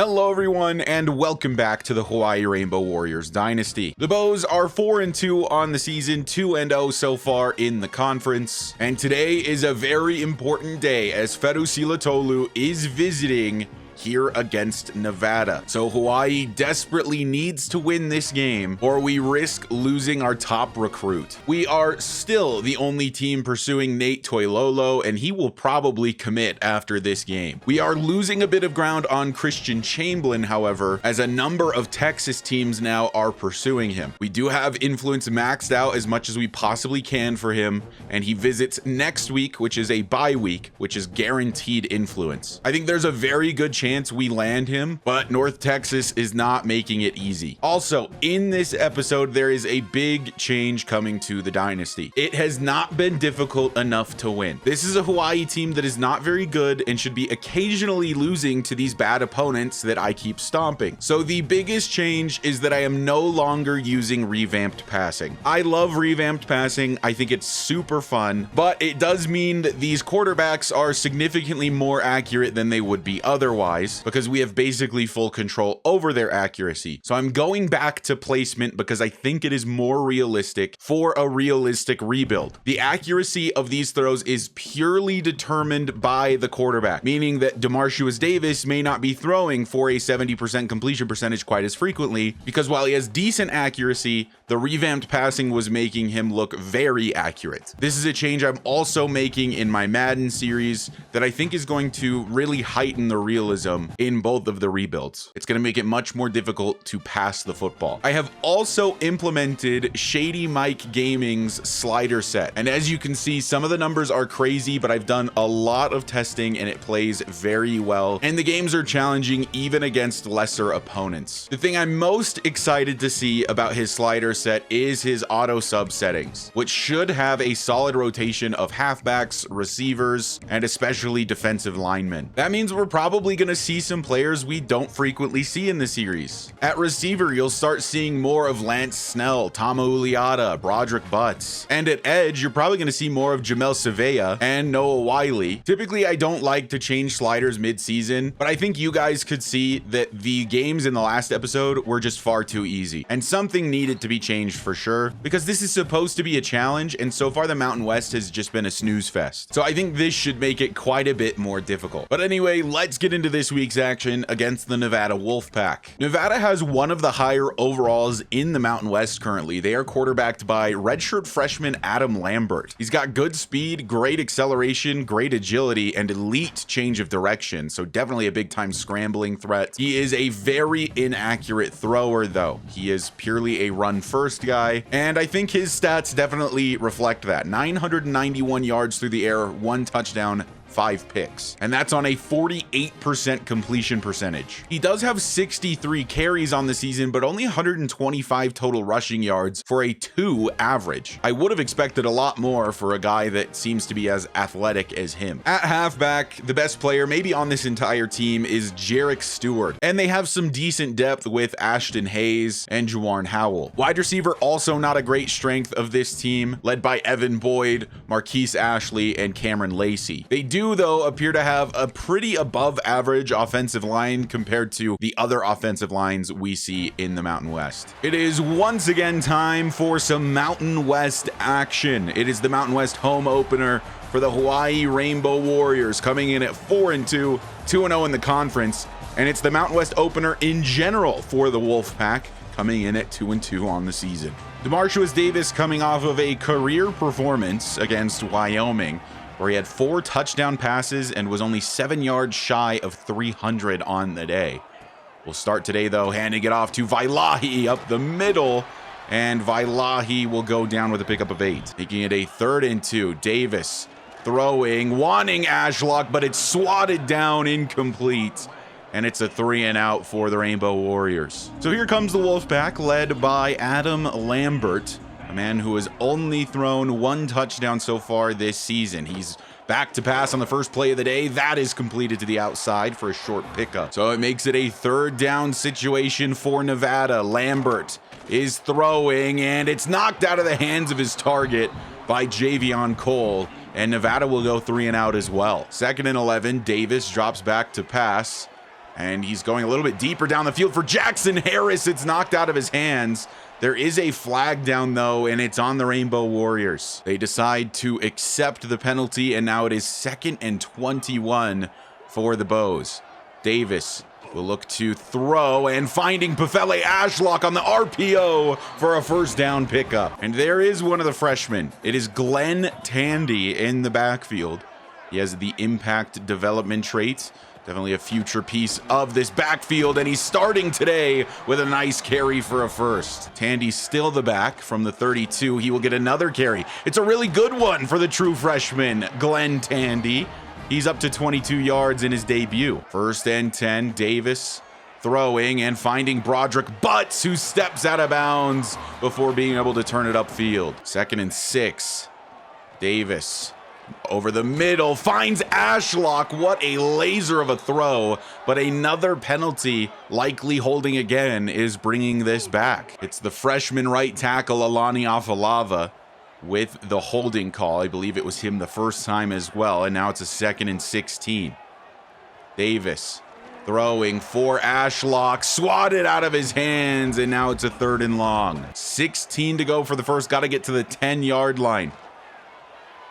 Hello everyone, and welcome back to the Hawaii Rainbow Warriors Dynasty. The Bows are 4-2 on the season, 2-0 so far in the conference, and today is a very important day as Feru Silatolu is visiting here against Nevada. So Hawaii desperately needs to win this game or we risk losing our top recruit. We are still the only team pursuing Nate Toilolo, and he will probably commit after this game. We are losing a bit of ground on Christian Chamberlain, however, as a number of Texas teams now are pursuing him. We do have influence maxed out as much as we possibly can for him, and he visits next week, which is a bye week, which is guaranteed influence. I think there's a very good chance we land him, but North Texas is not making it easy. Also, in this episode, there is a big change coming to the Dynasty. It has not been difficult enough to win. This is a Hawaii team that is not very good and should be occasionally losing to these bad opponents that I keep stomping. So the biggest change is that I am no longer using revamped passing. I love revamped passing. I think it's super fun, but it does mean that these quarterbacks are significantly more accurate than they would be otherwise, because we have basically full control over their accuracy. So I'm going back to placement because I think it is more realistic for a realistic rebuild. The accuracy of these throws is purely determined by the quarterback, meaning that Demarcus Davis may not be throwing for a 70% completion percentage quite as frequently, because while he has decent accuracy, the revamped passing was making him look very accurate. This is a change I'm also making in my Madden series that I think is going to really heighten the realism in both of the rebuilds. It's going to make it much more difficult to pass the football. I have also implemented Shady Mike Gaming's slider set, and as you can see, some of the numbers are crazy, but I've done a lot of testing and it plays very well, and the games are challenging even against lesser opponents. The thing I'm most excited to see about his slider set is his auto sub settings, which should have a solid rotation of halfbacks, receivers, and especially defensive linemen. That means we're probably going to see some players we don't frequently see in the series. At receiver, you'll start seeing more of Lance Snell, Tama Uliata, Broderick Butts, and at edge, you're probably going to see more of Jamel Savea and Noah Wiley. Typically, I don't like to change sliders mid-season, but I think you guys could see that the games in the last episode were just far too easy, and something needed to be changed for sure, because this is supposed to be a challenge, and so far the Mountain West has just been a snooze fest. So I think this should make it quite a bit more difficult. But anyway, let's get into this week's action against the Nevada Wolfpack. Nevada has one of the higher overalls in the Mountain West currently. They are quarterbacked by redshirt freshman Adam Lambert. He's got good speed, great acceleration, great agility, and elite change of direction, so definitely a big time scrambling threat. He is a very inaccurate thrower though. He is purely a run first guy, and I think his stats definitely reflect that. 991 yards through the air, 1 touchdown, 5 picks, and that's on a 48% completion percentage. He does have 63 carries on the season, but only 125 total rushing yards for a 2 average. I would have expected a lot more for a guy that seems to be as athletic as him. At halfback, the best player maybe on this entire team is Jarek Stewart, and they have some decent depth with Ashton Hayes and Juwan Howell. Wide receiver, also not a great strength of this team, led by Evan Boyd, Marquise Ashley, and Cameron Lacey. They do though appear to have a pretty above average offensive line compared to the other offensive lines we see in the Mountain West. It is once again time for some Mountain West action. It is the Mountain West home opener for the Hawaii Rainbow Warriors, coming in at 4-2, 2-0 in the conference, and it's the Mountain West opener in general for the Wolfpack, coming in at 2-2 on the season. Demarcus Davis coming off of a career performance against Wyoming, where he had 4 touchdown passes and was only 7 yards shy of 300 on the day. We'll start today though, handing it off to Vailahi up the middle, and Vailahi will go down with a pickup of 8, making it a 3rd and 2. Davis throwing, wanting Ashlock, but it's swatted down, incomplete, and it's a 3 and out for the Rainbow Warriors. So here comes the Wolfpack, led by Adam Lambert, a man who has only thrown 1 touchdown so far this season. He's back to pass on the first play of the day. That is completed to the outside for a short pickup. So it makes it a 3rd down situation for Nevada. Lambert is throwing, and it's knocked out of the hands of his target by Javion Cole, and Nevada will go 3 and out as well. 2nd and 11, Davis drops back to pass. And he's going a little bit deeper down the field for Jackson Harris. It's knocked out of his hands. There is a flag down, though, and it's on the Rainbow Warriors. They decide to accept the penalty, and now it is 2nd and 21 for the Bows. Davis will look to throw, and finding Pefele Ashlock on the RPO for a first down pickup. And there is one of the freshmen. It is Glenn Tandy in the backfield. He has the impact development traits. Definitely a future piece of this backfield, and he's starting today with a nice carry for a first. Tandy's still the back from the 32. He will get another carry. It's a really good one for the true freshman, Glenn Tandy. He's up to 22 yards in his debut. 1st and 10, Davis throwing and finding Broderick Butts, who steps out of bounds before being able to turn it upfield. 2nd and 6, Davis over the middle, finds Ashlock. What a laser of a throw, but another penalty, likely holding again, is bringing this back. It's the freshman right tackle, Alani Afalava, with the holding call. I believe it was him the first time as well, and now it's a 2nd and 16. Davis throwing for Ashlock, swatted out of his hands, and now it's a 3rd and long. 16 to go for the first, got to get to the 10-yard line.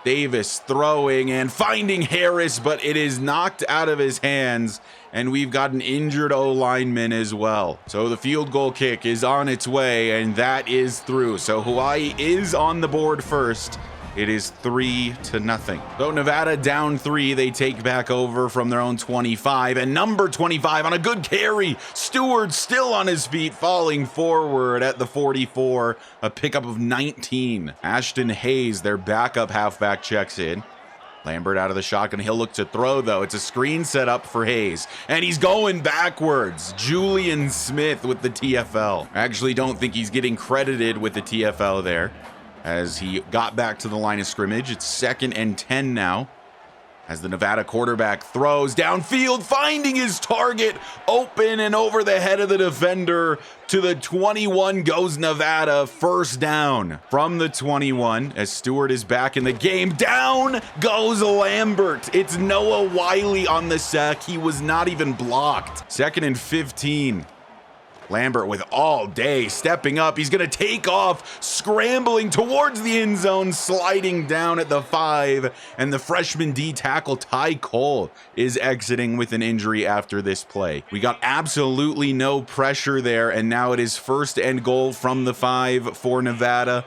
Davis throwing and finding Harris, but it is knocked out of his hands, and we've got an injured O-lineman as well. So the field goal kick is on its way, and that is through. So Hawaii is on the board first. It is 3-0. So Nevada down 3, they take back over from their own 25, and number 25 on a good carry. Stewart still on his feet, falling forward at the 44, a pickup of 19. Ashton Hayes, their backup halfback, checks in. Lambert out of the shotgun. He'll look to throw, though. It's a screen set up for Hayes, and he's going backwards. Julian Smith with the TFL. I actually don't think he's getting credited with the TFL there, as he got back to the line of scrimmage. It's 2nd and 10 now, as the Nevada quarterback throws downfield, finding his target open and over the head of the defender to the 21 goes Nevada. First down from the 21 as Stewart is back in the game. Down goes Lambert. It's Noah Wiley on the sack. He was not even blocked. 2nd and 15. Lambert with all day, stepping up. He's going to take off, scrambling towards the end zone, sliding down at the 5. And the freshman D tackle, Ty Cole, is exiting with an injury after this play. We got absolutely no pressure there, and now it is 1st and goal from the 5 for Nevada.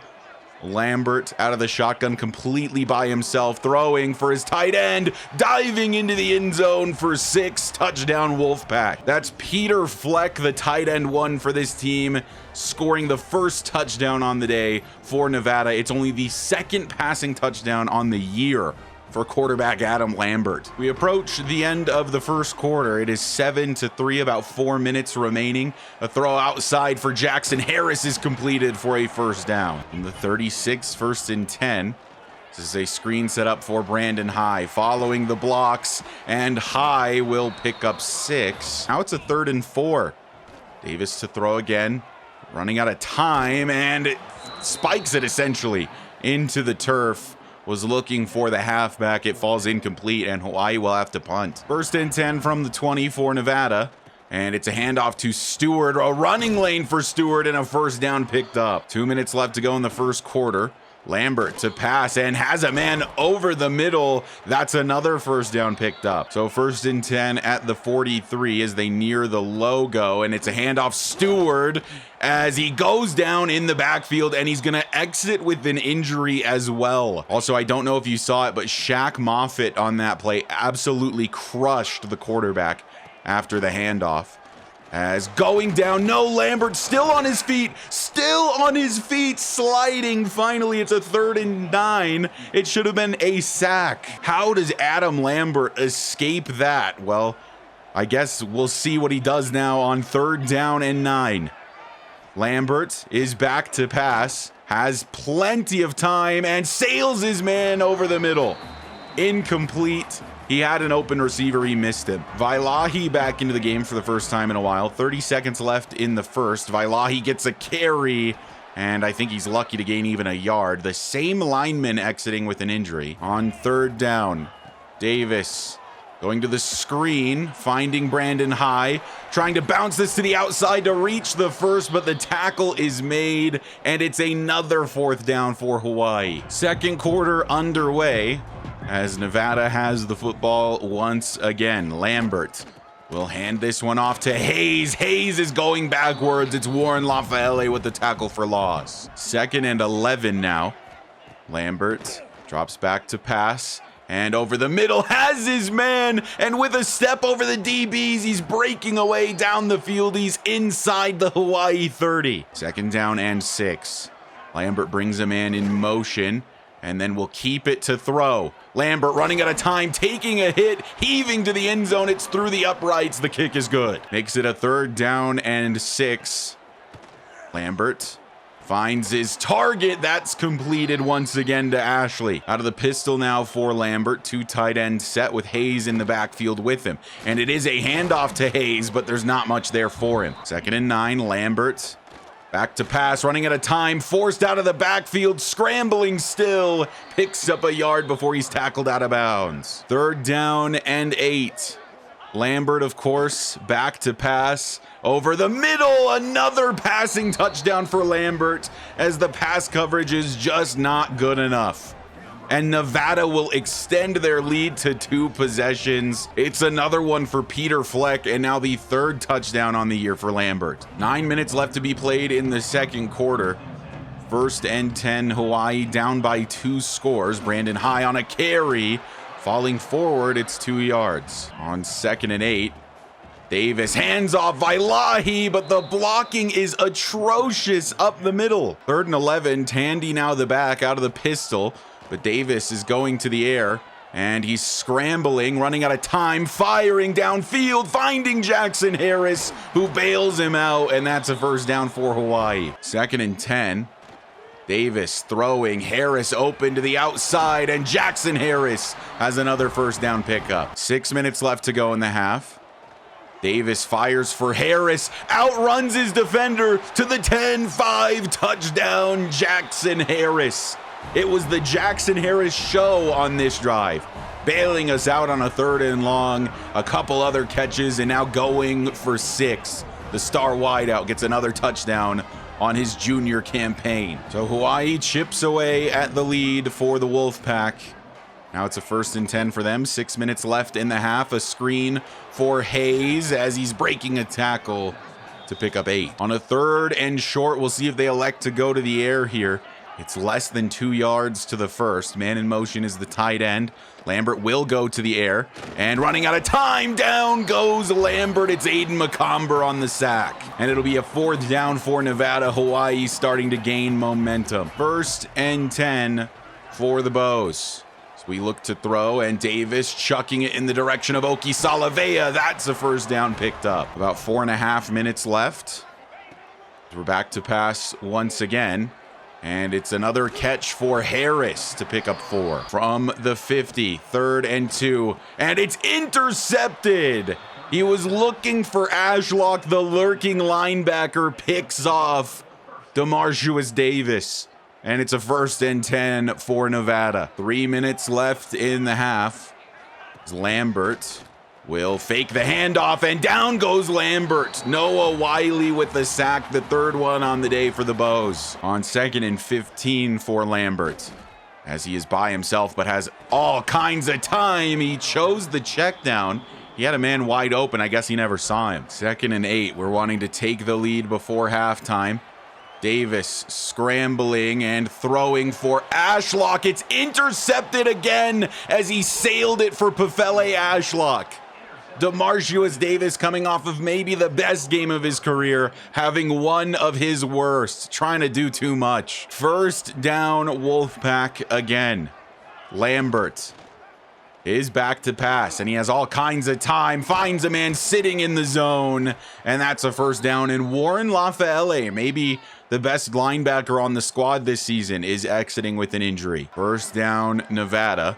Lambert out of the shotgun completely by himself, throwing for his tight end, diving into the end zone for 6, touchdown Wolfpack. That's Peter Fleck, the tight end one for this team, scoring the first touchdown on the day for Nevada. It's only the 2nd passing touchdown on the year for quarterback Adam Lambert. We approach the end of the first quarter. It is 7-3, about 4 minutes remaining. A throw outside for Jackson Harris is completed for a first down. From the 36, 1st and 10. This is a screen set up for Brandon High, following the blocks, and High will pick up 6. Now it's a 3rd and 4. Davis to throw again, running out of time, and it spikes it essentially into the turf. Was looking for the halfback. It falls incomplete, and Hawaii will have to punt. 1st and 10 from the 20 for Nevada, and it's a handoff to Stewart, a running lane for Stewart, and a first down picked up. 2 minutes left to go in the first quarter. Lambert to pass and has a man over the middle. That's another first down picked up. So 1st and 10 at the 43 as they near the logo, and it's a handoff Stewart as he goes down in the backfield, and he's going to exit with an injury as well. Also, I don't know if you saw it, but Shaq Moffitt on that play absolutely crushed the quarterback after the handoff. As going down, no, Lambert still on his feet, sliding. Finally, it's a 3rd and 9. It should have been a sack. How does Adam Lambert escape that? Well, I guess we'll see what he does now on 3rd down and 9. Lambert is back to pass, has plenty of time, and sails his man over the middle. Incomplete. He had an open receiver, he missed him. Vailahi back into the game for the first time in a while. 30 seconds left in the first. Vailahi gets a carry, and I think he's lucky to gain even a yard. The same lineman exiting with an injury. On 3rd down, Davis Going to the screen, finding Brandon High, trying to bounce this to the outside to reach the first, but the tackle is made, and it's another 4th down for Hawaii. Second quarter underway as Nevada has the football once again. Lambert will hand this one off to Hayes. Hayes is going backwards. It's Warren Lafayette with the tackle for loss. 2nd and 11 now. Lambert drops back to pass. And over the middle has his man, and with a step over the DBs, he's breaking away down the field. He's inside the Hawaii 30. 2nd down and 6. Lambert brings a man in motion, and then will keep it to throw. Lambert running out of time, taking a hit, heaving to the end zone. It's through the uprights. The kick is good. Makes it a 3rd down and 6. Lambert finds his target. That's completed once again to Ashley. Out of the pistol now for Lambert. 2 tight end set with Hayes in the backfield with him. And it is a handoff to Hayes, but there's not much there for him. 2nd and 9, Lambert. Back to pass, running out of time, forced out of the backfield, scrambling still. Picks up a yard before he's tackled out of bounds. 3rd down and 8. Lambert, of course, back to pass. Over the middle, another passing touchdown for Lambert as the pass coverage is just not good enough. And Nevada will extend their lead to 2 possessions. It's another one for Peter Fleck, and now the 3rd touchdown on the year for Lambert. 9 minutes left to be played in the second quarter. 1st and 10, Hawaii down by 2 scores. Brandon High on a carry. Falling forward, it's 2 yards. On 2nd and 8, Davis hands off Vailahi, but the blocking is atrocious up the middle. 3rd and 11, Tandy now the back out of the pistol, but Davis is going to the air, and he's scrambling, running out of time, firing downfield, finding Jackson Harris, who bails him out, and that's a 1st down for Hawaii. 2nd and 10. Davis throwing, Harris open to the outside, and Jackson Harris has another 1st down pickup. 6 minutes left to go in the half. Davis fires for Harris, outruns his defender to the 10-5 touchdown, Jackson Harris. It was the Jackson Harris show on this drive, bailing us out on a 3rd and long, a couple other catches, and now going for 6. The star wideout gets another touchdown on his junior campaign. So Hawaii chips away at the lead for the Wolfpack. Now it's a 1st and 10 for them. 6 minutes left in the half. A screen for Hayes as he's breaking a tackle to pick up 8. On a 3rd and short, we'll see if they elect to go to the air here. It's less than 2 yards to the 1st. Man in motion is the tight end. Lambert will go to the air. And running out of time, down goes Lambert. It's Aiden McComber on the sack. And it'll be a 4th down for Nevada. Hawaii starting to gain momentum. 1st and 10 for the Bows. We look to throw, and Davis chucking it in the direction of Oki Salavea. That's a 1st down picked up. About 4.5 minutes left. We're back to pass once again. And it's another catch for Harris to pick up 4. From the 50, 3rd and 2. And it's intercepted. He was looking for Ashlock. The lurking linebacker picks off DeMarcius Davis. And it's a 1st and 10 for Nevada. 3 minutes left in the half. Lambert will fake the handoff, and down goes Lambert. Noah Wiley with the sack, the 3rd one on the day for the Bows. On 2nd and 15 for Lambert, as he is by himself but has all kinds of time. He chose the check down. He had a man wide open. I guess he never saw him. 2nd and 8. We're wanting to take the lead before halftime. Davis scrambling and throwing for Ashlock. It's intercepted again as he sailed it for Pefele Ashlock. DeMarcius Davis coming off of maybe the best game of his career, having one of his worst, trying to do too much. 1st down Wolfpack again. Lambert is back to pass, and he has all kinds of time, finds a man sitting in the zone, and that's a 1st down. And Warren Lafayette, maybe the best linebacker on the squad this season, is exiting with an injury. 1st down Nevada.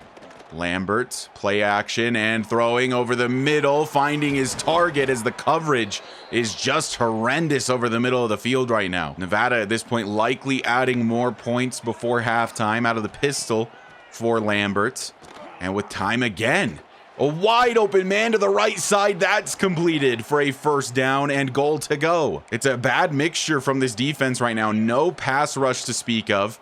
Lambert, play action and throwing over the middle, finding his target as the coverage is just horrendous over the middle of the field right now. Nevada at this point likely adding more points before halftime. Out of the pistol for Lambert. And with time again, A wide open man to the right side. That's completed for a first down and goal to go. It's a bad mixture from this defense right now. No pass rush to speak of,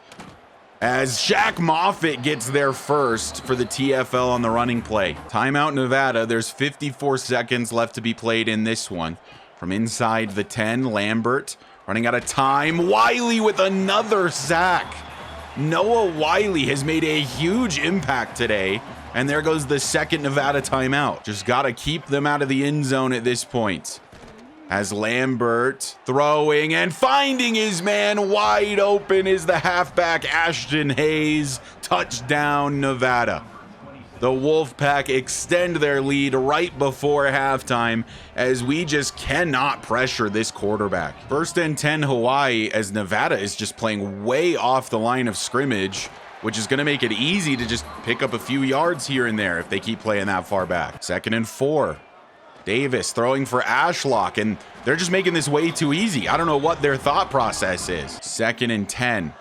as Shaq Moffitt gets there first for the TFL on the running play. Timeout Nevada. There's 54 seconds left to be played in this one. From inside the 10, Lambert running out of time. Wiley with another sack. Noah Wiley has made a huge impact today. And there goes the second Nevada timeout. Just got to keep them out of the end zone at this point. As Lambert throwing and finding his man wide open is the halfback Ashton Hayes. Touchdown, Nevada. The Wolfpack extend their lead right before halftime as we just cannot pressure this quarterback. First and 10 Hawaii, as Nevada is just playing way off the line of scrimmage, which is going to make it easy to just pick up a few yards here and there if they keep playing that far back. Second and 4. Davis throwing for Ashlock, and they're just making this way too easy. I don't know what their thought process is. Second and 10.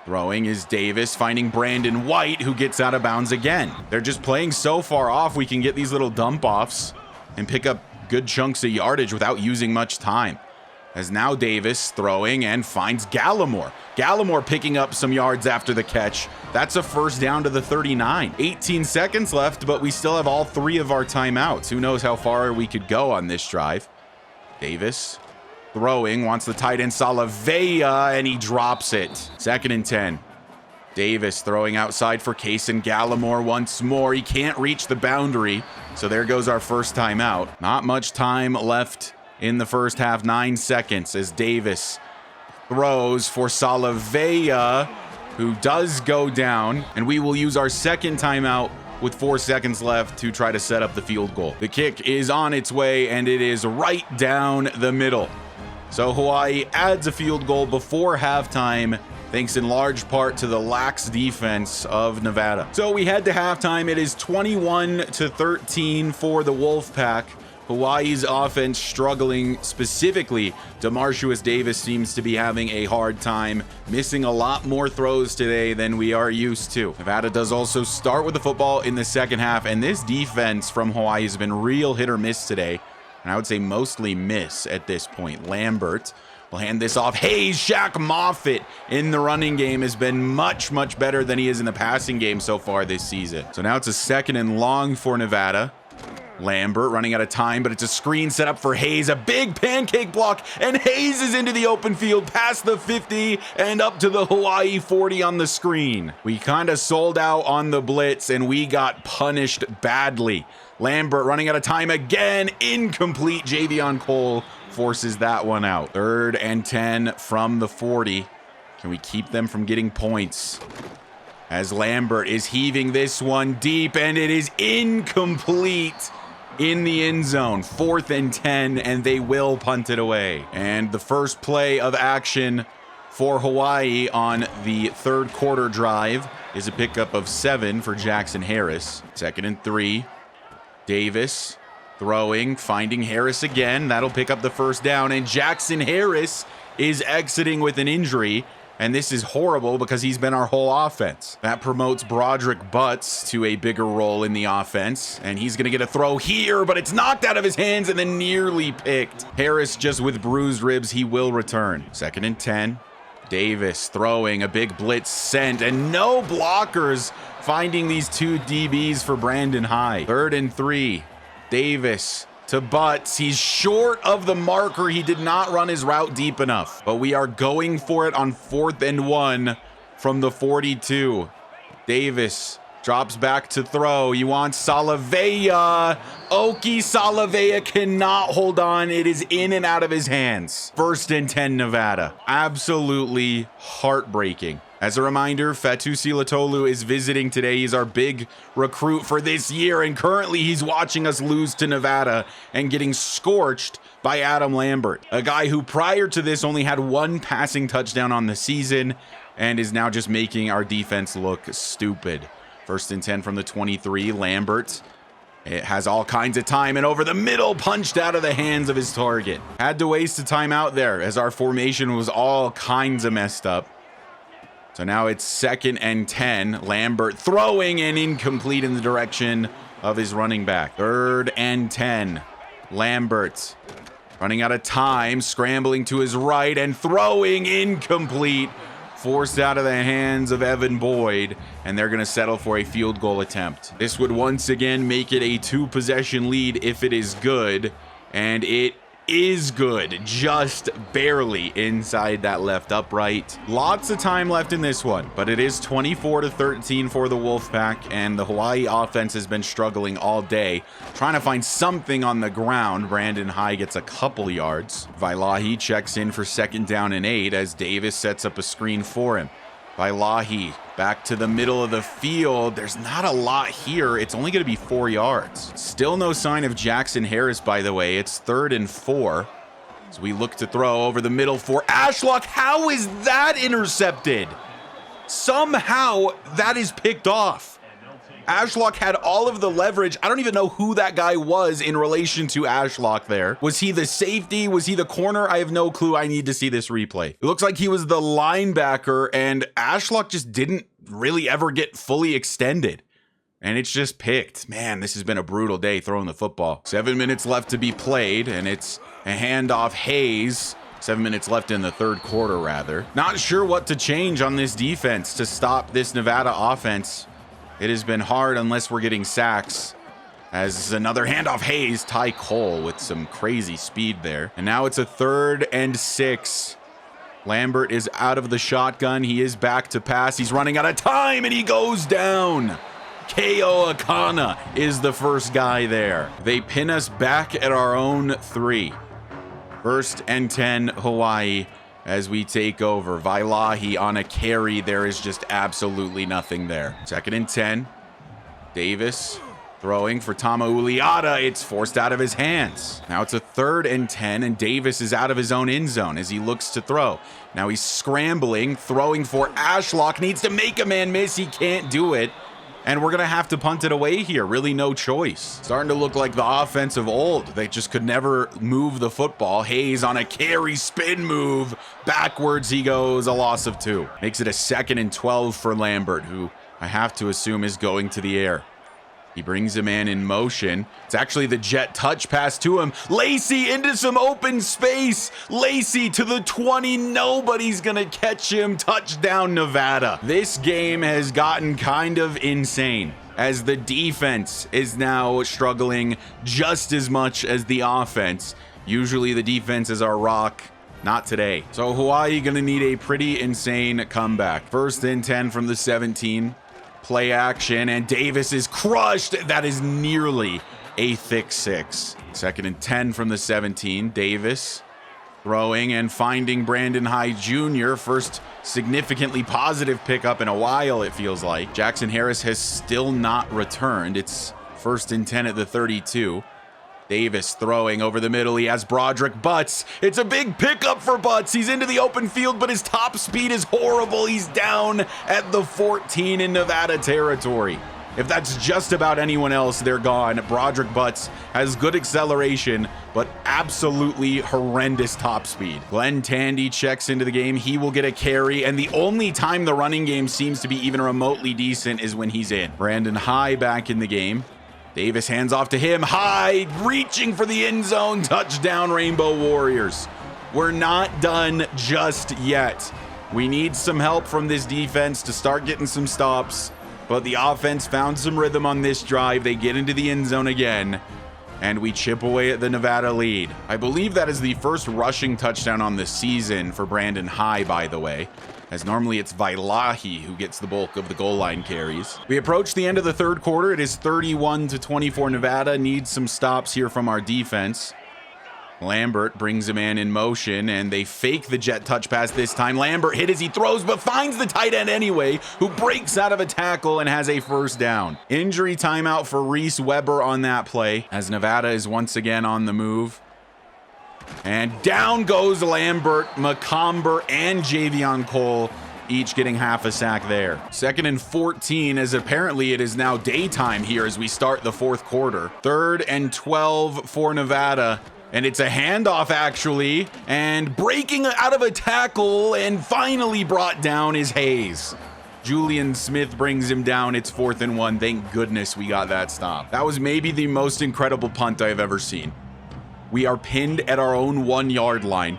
Throwing is Davis, finding Brandon White, who gets out of bounds again. They're just playing so far off, we can get these little dump-offs and pick up good chunks of yardage without using much time. As now Davis throwing and finds Gallimore. Gallimore picking up some yards after the catch. That's a first down to the 39. 18 seconds left, but we still have all 3 of our timeouts. Who knows how far we could go on this drive. Davis throwing, wants the tight end Salavea, and he drops it. Second and 10. Davis throwing outside for Case and Gallimore once more. He can't reach the boundary, so there goes our first timeout. Not much time left in the first half, 9 seconds, as Davis throws for Salavea, who does go down, and we will use our second timeout with 4 seconds left to try to set up the field goal. The kick is on its way, and it is right down the middle. So Hawaii adds a field goal before halftime, thanks in large part to the lax defense of Nevada. So we head to halftime. It is 21-13 for the Wolfpack. Hawaii's offense struggling, specifically DeMarcius Davis seems to be having a hard time, missing a lot more throws today than we are used to. Nevada does also start with the football in the second half, and this defense from Hawaii has been real hit or miss today, and I would say mostly miss at this point. Lambert will hand this off. Hayes, Shaq Moffitt in the running game has been much, much better than he is in the passing game so far this season. So now it's a second and long for Nevada. Lambert running out of time, but it's a screen set up for Hayes. A big pancake block, and Hayes is into the open field past the 50 and up to the Hawaii 40 on the screen. We kind of sold out on the blitz, and we got punished badly. Lambert running out of time again. Incomplete. Javion Cole forces that one out. Third and 10 from the 40. Can we keep them from getting points? As Lambert is heaving this one deep, and it is incomplete in the end zone. 4th and 10, and they will punt it away. And the first play of action for Hawaii on the third quarter drive is a pickup of 7 for Jackson Harris. Second and 3. Davis throwing, finding Harris again. That'll pick up the first down, and Jackson Harris is exiting with an injury. And this is horrible because he's been our whole offense. That promotes Broderick Butts to a bigger role in the offense. And he's going to get a throw here, but it's knocked out of his hands and then nearly picked. Harris just with bruised ribs. He will return. Second and 10. Davis throwing, a big blitz sent, and no blockers finding these 2 DBs for Brandon High. Third and 3. Davis to Butts. He's short of the marker. He did not run his route deep enough, but we are going for it on 4th and 1 from the 42. Davis drops back to throw. He wants Salavea. Oki Salavea cannot hold on. It is in and out of his hands. 1st and 10 Nevada. Absolutely heartbreaking. As a reminder, Fatu Silatolu is visiting today. He's our big recruit for this year, and currently he's watching us lose to Nevada and getting scorched by Adam Lambert, a guy who prior to this only had 1 passing touchdown on the season and is now just making our defense look stupid. 1st and 10 from the 23. Lambert, it has all kinds of time, and over the middle, punched out of the hands of his target. Had to waste a timeout there as our formation was all kinds of messed up. So now it's 2nd and 10. Lambert throwing and incomplete in the direction of his running back. 3rd and 10. Lambert running out of time, scrambling to his right and throwing incomplete. Forced out of the hands of Evan Boyd, and they're going to settle for a field goal attempt. This would once again make it a 2-possession lead if it is good, and it is good, just barely inside that left upright. Lots of time left in this one, but it is 24-13 for the Wolfpack, and the Hawaii offense has been struggling all day, trying to find something on the ground. Brandon High gets a couple yards. Vailahi checks in for 2nd down and 8 as Davis sets up a screen for him. Vailahi back to the middle of the field. There's not a lot here. It's only going to be 4 yards. Still no sign of Jackson Harris, by the way. It's 3rd and 4. As we look to throw over the middle for Ashlock. How is that intercepted? Somehow that is picked off. Ashlock had all of the leverage. I don't even know who that guy was in relation to Ashlock there. Was he the safety? Was he the corner? I have no clue. I need to see this replay. It looks like he was the linebacker, and Ashlock just didn't really ever get fully extended. And it's just picked. Man, this has been a brutal day throwing the football. 7 minutes left to be played, and it's a handoff. Hayes. 7 minutes left in the 3rd quarter, rather. Not sure what to change on this defense to stop this Nevada offense. It has been hard unless we're getting sacks. As another handoff, Hayes, Ty Cole with some crazy speed there. And now it's a 3rd and 6. Lambert is out of the shotgun. He is back to pass. He's running out of time and he goes down. K.O. Akana is the first guy there. They pin us back at our own 3. 1st and 10 Hawaii as we take over. Vailahi on a carry. There is just absolutely nothing there. 2nd and 10. Davis throwing for Tamauliata. It's forced out of his hands. Now it's a 3rd and 10, and Davis is out of his own end zone as he looks to throw. Now he's scrambling, throwing for Ashlock. Needs to make a man miss. He can't do it. And we're going to have to punt it away here. Really no choice. Starting to look like the offense of old. They just could never move the football. Hayes on a carry spin move. Backwards he goes. A loss of 2. Makes it a 2nd and 12 for Lambert, who I have to assume is going to the air. He brings a man in motion. It's actually the jet touch pass to him. Lacey into some open space. Lacey to the 20. Nobody's going to catch him. Touchdown, Nevada. This game has gotten kind of insane as the defense is now struggling just as much as the offense. Usually the defense is our rock. Not today. So Hawaii going to need a pretty insane comeback. 1st and 10 from the 17. Play action, and Davis is crushed. That is nearly a thick 6. 2nd and 10 from the 17. Davis throwing and finding Brandon High Jr. First significantly positive pickup in a while, it feels like. Jackson Harris has still not returned. It's 1st and 10 at the 32. Davis throwing over the middle. He has Broderick Butts. It's a big pickup for Butts. He's into the open field, but his top speed is horrible. He's down at the 14 in Nevada territory. If that's just about anyone else, they're gone. Broderick Butts has good acceleration, but absolutely horrendous top speed. Glenn Tandy checks into the game. He will get a carry, and the only time the running game seems to be even remotely decent is when he's in. Brandon High back in the game. Davis hands off to him. High reaching for the end zone. Touchdown, Rainbow Warriors. We're not done just yet. We need some help from this defense to start getting some stops. But the offense found some rhythm on this drive. They get into the end zone again, and we chip away at the Nevada lead. I believe that is the first rushing touchdown on the season for Brandon High, by the way, as normally it's Vailahi who gets the bulk of the goal line carries. We approach the end of the 3rd quarter. It is 31-24 Nevada. Needs some stops here from our defense. Lambert brings a man in motion, and they fake the jet touch pass this time. Lambert hit as he throws, but finds the tight end anyway, who breaks out of a tackle and has a 1st down. Injury timeout for Reese Weber on that play, as Nevada is once again on the move. And down goes Lambert, McComber, and Javion Cole, each getting half a sack there. 2nd and 14, as apparently it is now daytime here as we start the 4th quarter. 3rd and 12 for Nevada. And it's a handoff, actually. And breaking out of a tackle and finally brought down is Hayes. Julian Smith brings him down. It's 4th and 1. Thank goodness we got that stop. That was maybe the most incredible punt I've ever seen. We are pinned at our own 1-yard line.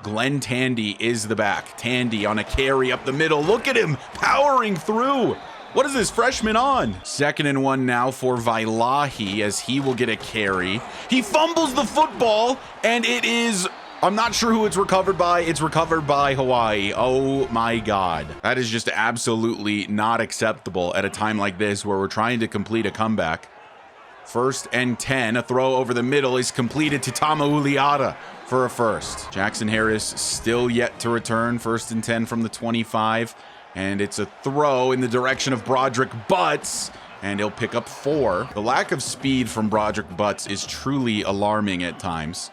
Glenn Tandy is the back. Tandy on a carry up the middle. Look at him powering through. What is this freshman on? 2nd and 1 now for Vailahi as he will get a carry. He fumbles the football, and it is, I'm not sure who it's recovered by. It's recovered by Hawai'i. Oh my God. That is just absolutely not acceptable at a time like this where we're trying to complete a comeback. 1st and 10, a throw over the middle is completed to Tamauliata for a first. Jackson Harris still yet to return. 1st and 10 from the 25. And it's a throw in the direction of Broderick Butts, and he'll pick up 4. The lack of speed from Broderick Butts is truly alarming at times.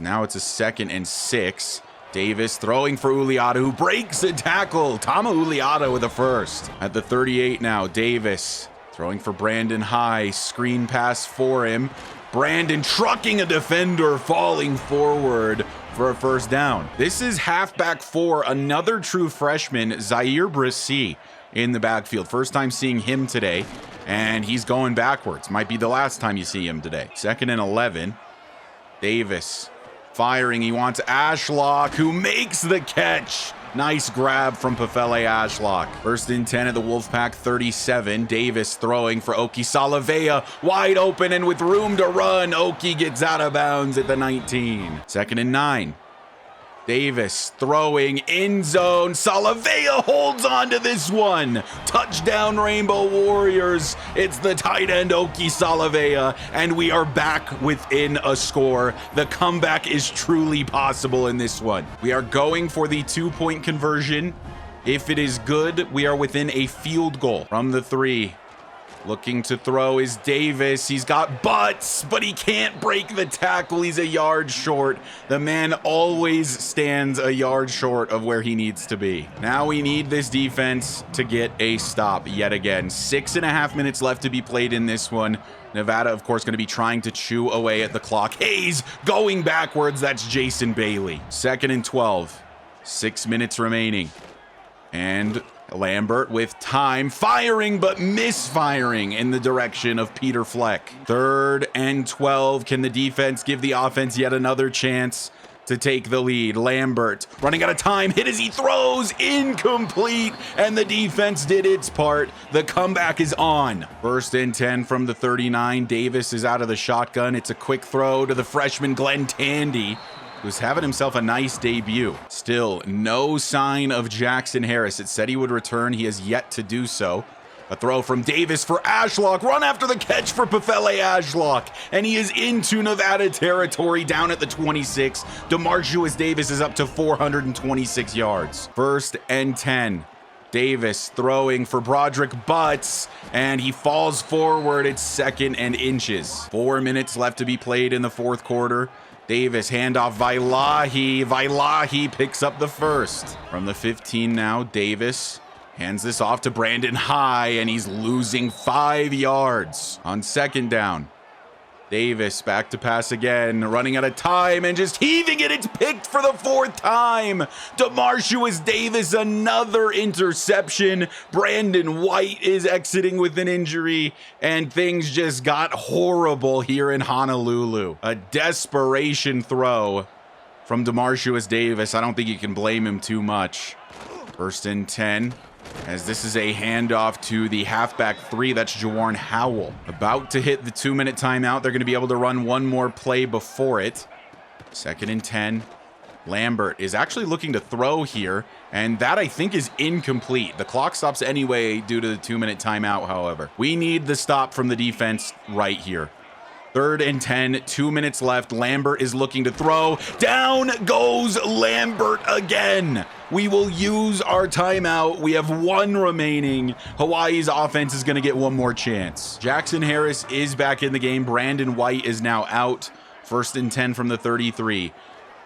Now it's a 2nd and 6. Davis throwing for Uliata, who breaks a tackle. Tama Uliata with a first. At the 38 now, Davis throwing for Brandon High. Screen pass for him. Brandon trucking a defender, falling forward for a first down. This is halfback 4, another true freshman, Zaire Brissy, in the backfield. First time seeing him today, and he's going backwards. Might be the last time you see him today. 2nd and 11. Davis firing. He wants Ashlock, who makes the catch. Nice grab from Pefele Ashlock. 1st and 10 at the Wolfpack 37. Davis throwing for Oki Salavea. Wide open and with room to run. Oki gets out of bounds at the 19. 2nd and 9. Davis throwing in zone. Salavea holds on to this one. Touchdown Rainbow Warriors. It's the tight end Oki Salavea, and we are back within a score. The comeback is truly possible in this one. We are going for the 2-point conversion. If it is good, we are within a field goal from the 3. Looking to throw is Davis. He's got Butts, but he can't break the tackle. He's a yard short. The man always stands a yard short of where he needs to be. Now we need this defense to get a stop yet again. 6.5 minutes left to be played in this one. Nevada, of course, going to be trying to chew away at the clock. Hayes going backwards. That's Jason Bailey. 2nd and 12. 6 minutes remaining. And Lambert with time, firing but misfiring in the direction of Peter Fleck. 3rd and 12. Can the defense give the offense yet another chance to take the lead? Lambert running out of time, hit as he throws, incomplete, and the defense did its part. The comeback is on. 1st and 10 from the 39. Davis is out of the shotgun. It's a quick throw to the freshman Glenn Tandy, who's having himself a nice debut. Still no sign of Jackson Harris. It said he would return. He has yet to do so. A throw from Davis for Ashlock. Run after the catch for Pefele Ashlock. And he is into Nevada territory down at the 26. DeMarcius Davis is up to 426 yards. 1st and 10. Davis throwing for Broderick Butts, and he falls forward. It's 2nd and inches. 4 minutes left to be played in the 4th quarter. Davis, handoff, Vailahi. Vailahi picks up the first. From the 15 now, Davis hands this off to Brandon High, and he's losing 5 yards on 2nd down. Davis back to pass again, running out of time and just heaving it. It's picked for the 4th time. DeMarcius Davis, another interception. Brandon White is exiting with an injury, and things just got horrible here in Honolulu. A desperation throw from DeMarcius Davis. I don't think you can blame him too much. 1st and 10. As this is a handoff to the halfback 3, that's Jawarn Howell. About to hit the 2-minute timeout. They're going to be able to run one more play before it. 2nd and 10. Lambert is actually looking to throw here, and that I think is incomplete. The clock stops anyway due to the 2-minute timeout, however. We need the stop from the defense right here. 3rd and 10, 2 minutes left. Lambert is looking to throw. Down goes Lambert again. We will use our timeout. We have 1 remaining. Hawaii's offense is going to get one more chance. Jackson Harris is back in the game. Brandon White is now out. 1st and 10 from the 33.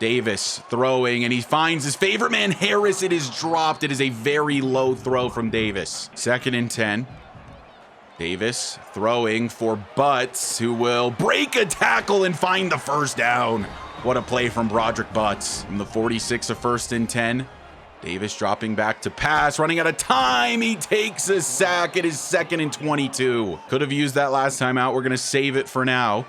Davis throwing, and he finds his favorite man, Harris. It is dropped. It is a very low throw from Davis. 2nd and 10. Davis throwing for Butts, who will break a tackle and find the first down. What a play from Broderick Butts. From the 46 of 1st and 10. Davis dropping back to pass, running out of time. He takes a sack. It is 2nd and 22. Could have used that last time out. We're going to save it for now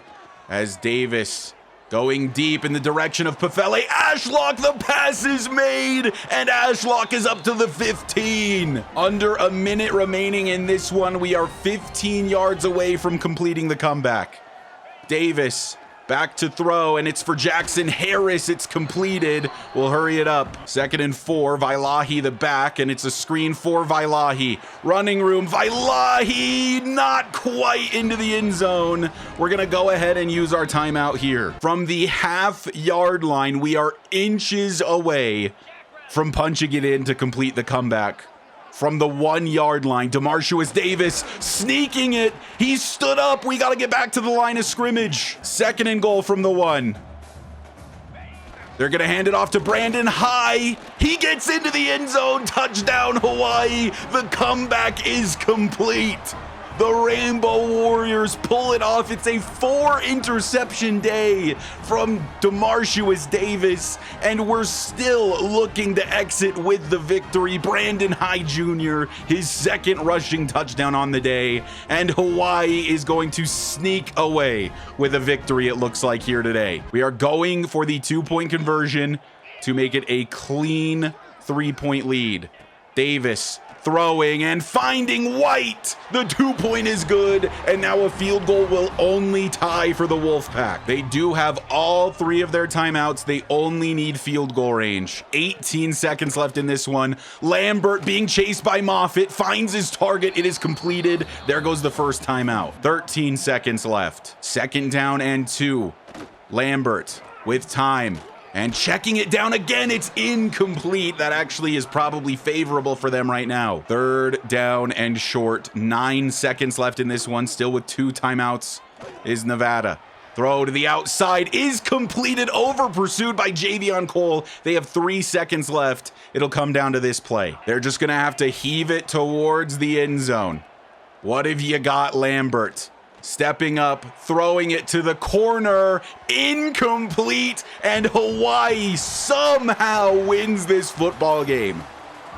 as Davis going deep in the direction of Pefele. Ashlock, the pass is made, and Ashlock is up to the 15. Under a minute remaining in this one. We are 15 yards away from completing the comeback. Davis back to throw, and it's for Jackson Harris. It's completed. We'll hurry it up. 2nd and 4. Vailahi the back, and it's a screen for Vailahi. Running room. Vailahi not quite into the end zone. We're going to go ahead and use our timeout here. From the half-yard line, we are inches away from punching it in to complete the comeback. From the 1-yard line, Demarcius Davis sneaking it. He stood up. We got to get back to the line of scrimmage. 2nd and goal from the 1. They're going to hand it off to Brandon High. He gets into the end zone. Touchdown, Hawaii. The comeback is complete. The Rainbow Warriors pull it off. It's a 4-interception day from Demarcius Davis, and we're still looking to exit with the victory. Brandon High Jr., his 2nd rushing touchdown on the day, and Hawaii is going to sneak away with a victory, it looks like, here today. We are going for the 2-point conversion to make it a clean 3-point lead. Davis throwing and finding White. The 2-point is good, and now a field goal will only tie for the Wolfpack. They do have all 3 of their timeouts. They only need field goal range. 18 seconds left in this one. Lambert being chased by Moffitt, finds his target. It is completed. There goes the first timeout. 13 seconds left. 2nd down and 2. Lambert with time. And checking it down again, it's incomplete. That actually is probably favorable for them right now. 3rd down and short. 9 seconds left in this one. Still with 2 timeouts is Nevada. Throw to the outside is completed, over pursued by Javion Cole. They have 3 seconds left. It'll come down to this play. They're just going to have to heave it towards the end zone. What have you got, Lambert? Stepping up, throwing it to the corner, incomplete, and Hawaii somehow wins this football game.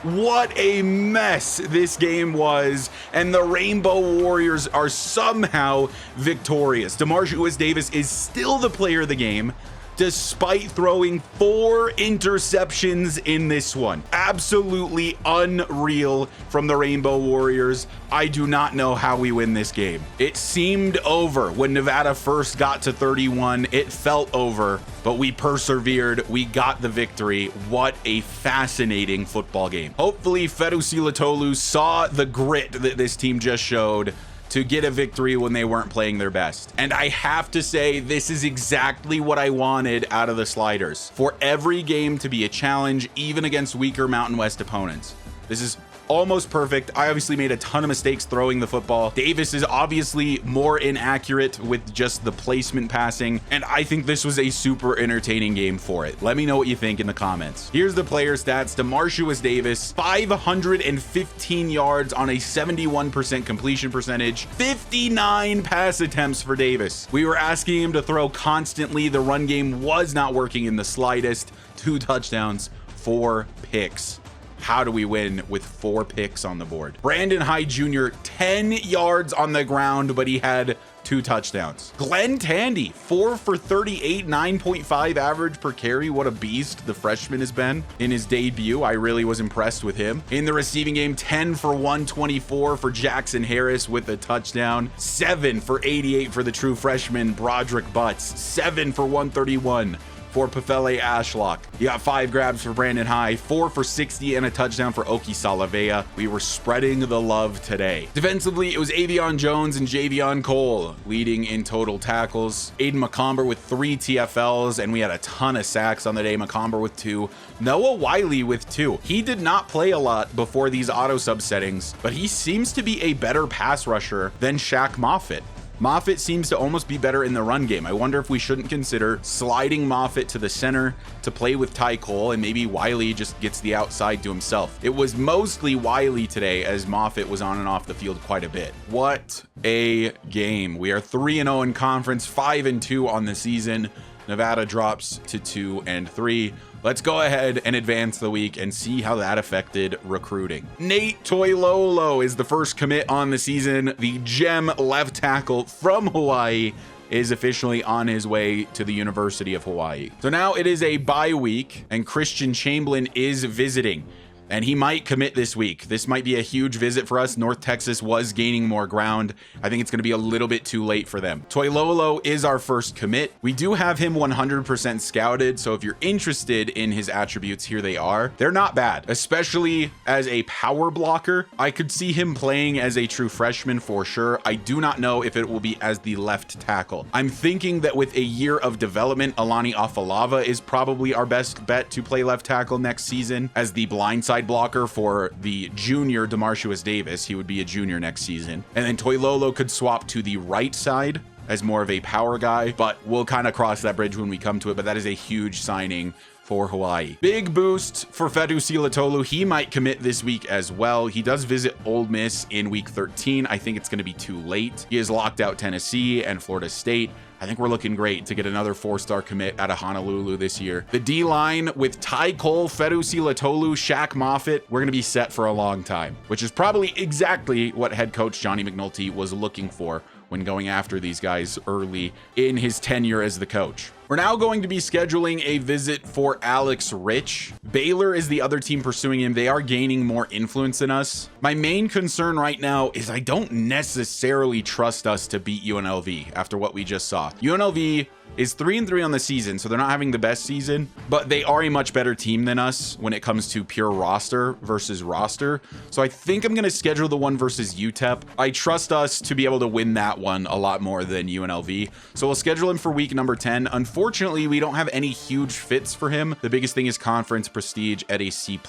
What a mess this game was, and the Rainbow Warriors are somehow victorious. Demarcius Davis is still the player of the game, despite throwing 4 interceptions in this one. Absolutely unreal from the Rainbow Warriors. I do not know how we win this game. It seemed over when Nevada first got to 31. It felt over, but we persevered. We got the victory. What a fascinating football game. Hopefully, Fedu Silatolu saw the grit that this team just showed to get a victory when they weren't playing their best. And I have to say, this is exactly what I wanted out of the Sliders. For every game to be a challenge, even against weaker Mountain West opponents. This is almost perfect. I obviously made a ton of mistakes throwing the football. Davis is obviously more inaccurate with just the placement passing, and I think this was a super entertaining game for it. Let me know what you think in the comments. Here's the player stats. Demarcius Davis, 515 yards on a 71% completion percentage, 59 pass attempts for Davis. We were asking him to throw constantly. The run game was not working in the slightest. 2 touchdowns, 4 picks. How do we win with 4 picks on the board? Brandon High Jr., 10 yards on the ground, but he had 2 touchdowns. Glenn Tandy, 4 for 38, 9.5 average per carry. What a beast the freshman has been in his debut. I really was impressed with him. In the receiving game, 10 for 124 for Jackson Harris with a touchdown. 7 for 88 for the true freshman Broderick Butts. 7 for 131 for Pefele Ashlock. You got 5 grabs for Brandon High, 4 for 60 and a touchdown for Oki Salavea. We were spreading the love today. Defensively, it was Avion Jones and Javion Cole leading in total tackles. Aiden McComber with 3 TFLs, and we had a ton of sacks on the day. McComber with 2. Noah Wiley with 2. He did not play a lot before these auto sub settings, but he seems to be a better pass rusher than Shaq Moffitt. Moffitt seems to almost be better in the run game. I wonder if we shouldn't consider sliding Moffitt to the center to play with Ty Cole, and maybe Wiley just gets the outside to himself. It was mostly Wiley today, as Moffitt was on and off the field quite a bit. What a game. We are 3-0 in conference, 5-2 on the season. Nevada drops to 2-3. let's go ahead and advance the week and see how that affected recruiting. Nate Toilolo is the first commit on the season. The gem left tackle from Hawaii is officially on his way to the University of Hawaii. So now it is a bye week and Christian Chamberlain is visiting. And he might commit this week. This might be a huge visit for us. North Texas was gaining more ground. I think it's going to be a little bit too late for them. Toilolo is our first commit. We do have him 100% scouted. So if you're interested in his attributes, here they are. They're not bad, especially as a power blocker. I could see him playing as a true freshman for sure. I do not know if it will be as the left tackle. I'm thinking that with a year of development, Alani Afalava is probably our best bet to play left tackle next season as the blindside blocker for the junior Demarcius Davis. He would be a junior next season. And then Toilolo could swap to the right side as more of a power guy, but we'll kind of cross that bridge when we come to it. But that is a huge signing for Hawaii. Big boost for Fetu Silatolu. He might commit this week as well. He does visit Ole Miss in week 13. I think it's going to be too late. He has locked out Tennessee and Florida State. I think we're looking great to get another 4-star commit out of Honolulu this year. The D-line with Ty Cole, Fetu Silatolu, Shaq Moffitt, we're going to be set for a long time, which is probably exactly what head coach Johnny McNulty was looking for when going after these guys early in his tenure as the coach. We're now going to be scheduling a visit for Alex Rich. Baylor is the other team pursuing him. They are gaining more influence than us. My main concern right now is I don't necessarily trust us to beat UNLV after what we just saw. UNLV is 3-3 on the season, so they're not having the best season, but they are a much better team than us when it comes to pure roster versus roster. So I think I'm going to schedule the one versus UTEP. I trust us to be able to win that one a lot more than UNLV. So we'll schedule him for week number 10. Unfortunately, we don't have any huge fits for him. The biggest thing is conference prestige at a C+,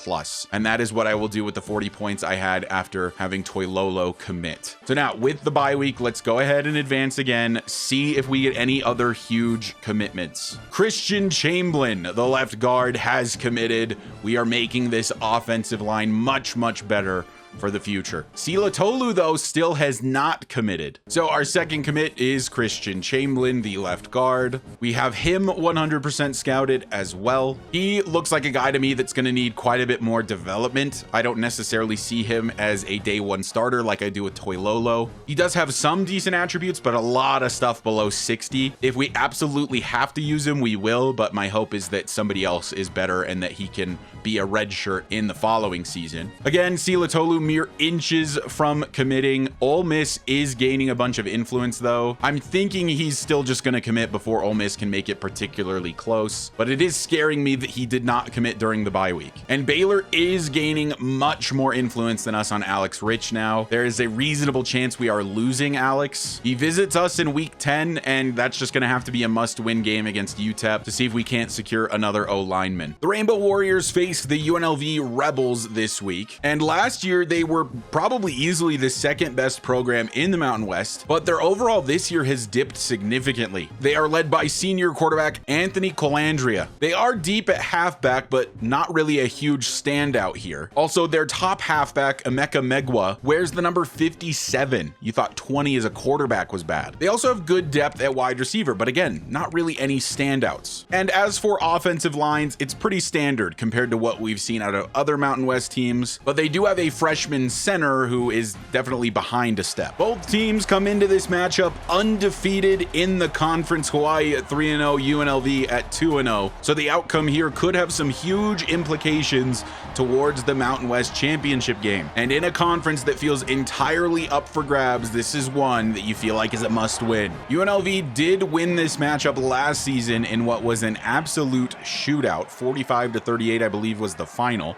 and that is what I will do with the 40 points I had after having Toilolo commit. So now with the bye week, let's go ahead and advance again, see if we get any other huge commitments. Christian Chamberlain, the left guard, has committed. We are making this offensive line much, much better for the future. Silatolu, though, still has not committed. So our second commit is Christian Chamberlain, the left guard. We have him 100% scouted as well. He looks like a guy to me that's going to need quite a bit more development. I don't necessarily see him as a day one starter like I do with Toilolo. He does have some decent attributes, but a lot of stuff below 60. If we absolutely have to use him, we will, but my hope is that somebody else is better and that he can be a red shirt in the following season. Again, Silatolu mere inches from committing. Ole Miss is gaining a bunch of influence though. I'm thinking he's still just going to commit before Ole Miss can make it particularly close, but it is scaring me that he did not commit during the bye week. And Baylor is gaining much more influence than us on Alex Rich now. There is a reasonable chance we are losing Alex. He visits us in week 10, and that's just going to have to be a must-win game against UTEP to see if we can't secure another O-lineman. The Rainbow Warriors face the UNLV Rebels this week, and last year they were probably easily the second best program in the Mountain West, but their overall this year has dipped significantly. They are led by senior quarterback Anthony Colandrea. They are deep at halfback, but not really a huge standout here. Also, their top halfback, Emeka Megwa, wears the number 57. You thought 20 as a quarterback was bad. They also have good depth at wide receiver, but again, not really any standouts. And as for offensive lines, it's pretty standard compared to what we've seen out of other Mountain West teams, but they do have a freshman center who is definitely behind a step. Both teams come into this matchup undefeated in the conference, Hawaii at 3-0, UNLV at 2-0. So the outcome here could have some huge implications towards the Mountain West championship game. And in a conference that feels entirely up for grabs, this is one that you feel like is a must win. UNLV did win this matchup last season in what was an absolute shootout. 45-38, I believe, was the final.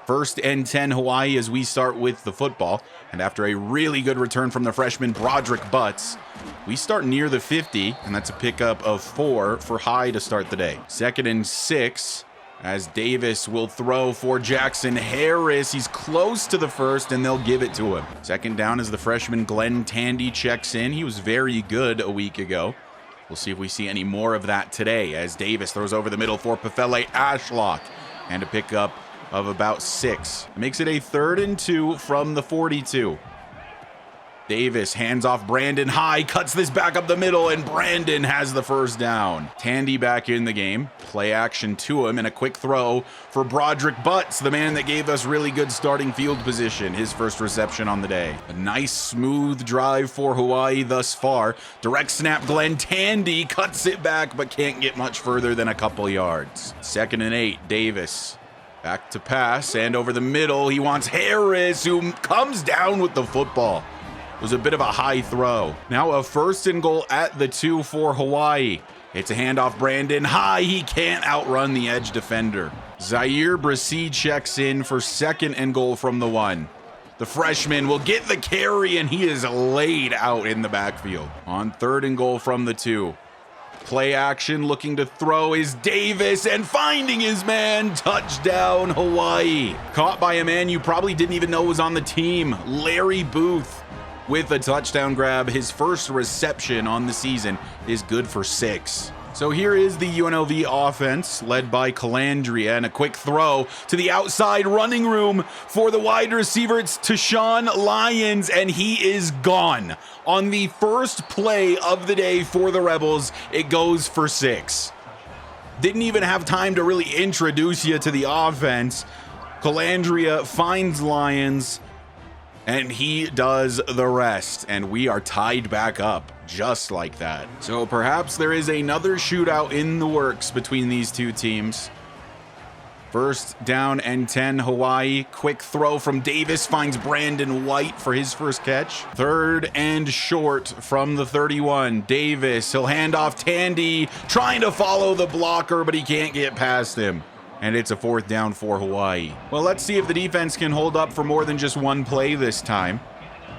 First and 10 Hawaii as we start with the football. And after a really good return from the freshman Broderick Butts, we start near the 50, and that's a pickup of 4 for High to start the day. 2nd and 6 as Davis will throw for Jackson Harris. He's close to the first, and they'll give it to him. 2nd down as the freshman Glenn Tandy checks in. He was very good a week ago. We'll see if we see any more of that today as Davis throws over the middle for Pefele Ashlock, and a pickup of about 6. Makes it a 3rd and 2 from the 42. Davis hands off Brandon high, cuts this back up the middle, and Brandon has the first down. Tandy back in the game. Play action to him and a quick throw for Broderick Butts, the man that gave us really good starting field position, his first reception on the day. A nice smooth drive for Hawaii thus far. Direct snap, Glenn Tandy cuts it back but can't get much further than a couple yards. 2nd and 8, Davis. Back to pass and over the middle. He wants Harris, who comes down with the football. It was a bit of a high throw. Now a 1st and goal at the 2 for Hawaii. It's a handoff, Brandon high. He can't outrun the edge defender. Zaire Brassi checks in for 2nd and goal from the 1. The freshman will get the carry, and he is laid out in the backfield. On 3rd and goal from the 2. Play action, looking to throw is Davis, and finding his man. Touchdown, Hawaii. Caught by a man you probably didn't even know was on the team, Larry Booth. With a touchdown grab, his first reception on the season is good for 6. So here is the UNLV offense led by Calandria, and a quick throw to the outside running room for the wide receiver. It's Tashawn Lyons, and he is gone. On the first play of the day for the Rebels, it goes for 6. Didn't even have time to really introduce you to the offense. Calandria finds Lyons, and he does the rest, and we are tied back up just like that. So perhaps there is another shootout in the works between these two teams. 1st down and 10, Hawaii. Quick throw from Davis finds Brandon White for his first catch. 3rd and short from the 31. Davis, he'll hand off Tandy, trying to follow the blocker, but he can't get past him. And it's a 4th down for Hawaii. Well, let's see if the defense can hold up for more than just one play this time,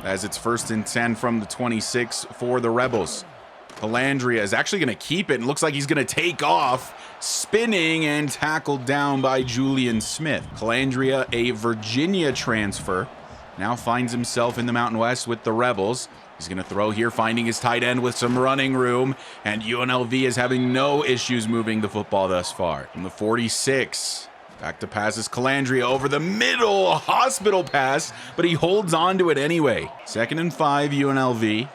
as it's 1st and 10 from the 26 for the Rebels. Calandria is actually going to keep it, and looks like he's going to take off, spinning and tackled down by Julian Smith. Calandria, a Virginia transfer, now finds himself in the Mountain West with the Rebels. He's going to throw here, finding his tight end with some running room, and UNLV is having no issues moving the football thus far. From the 46, back to passes Calandria over the middle, a hospital pass, but he holds on to it anyway. 2nd and 5, UNLV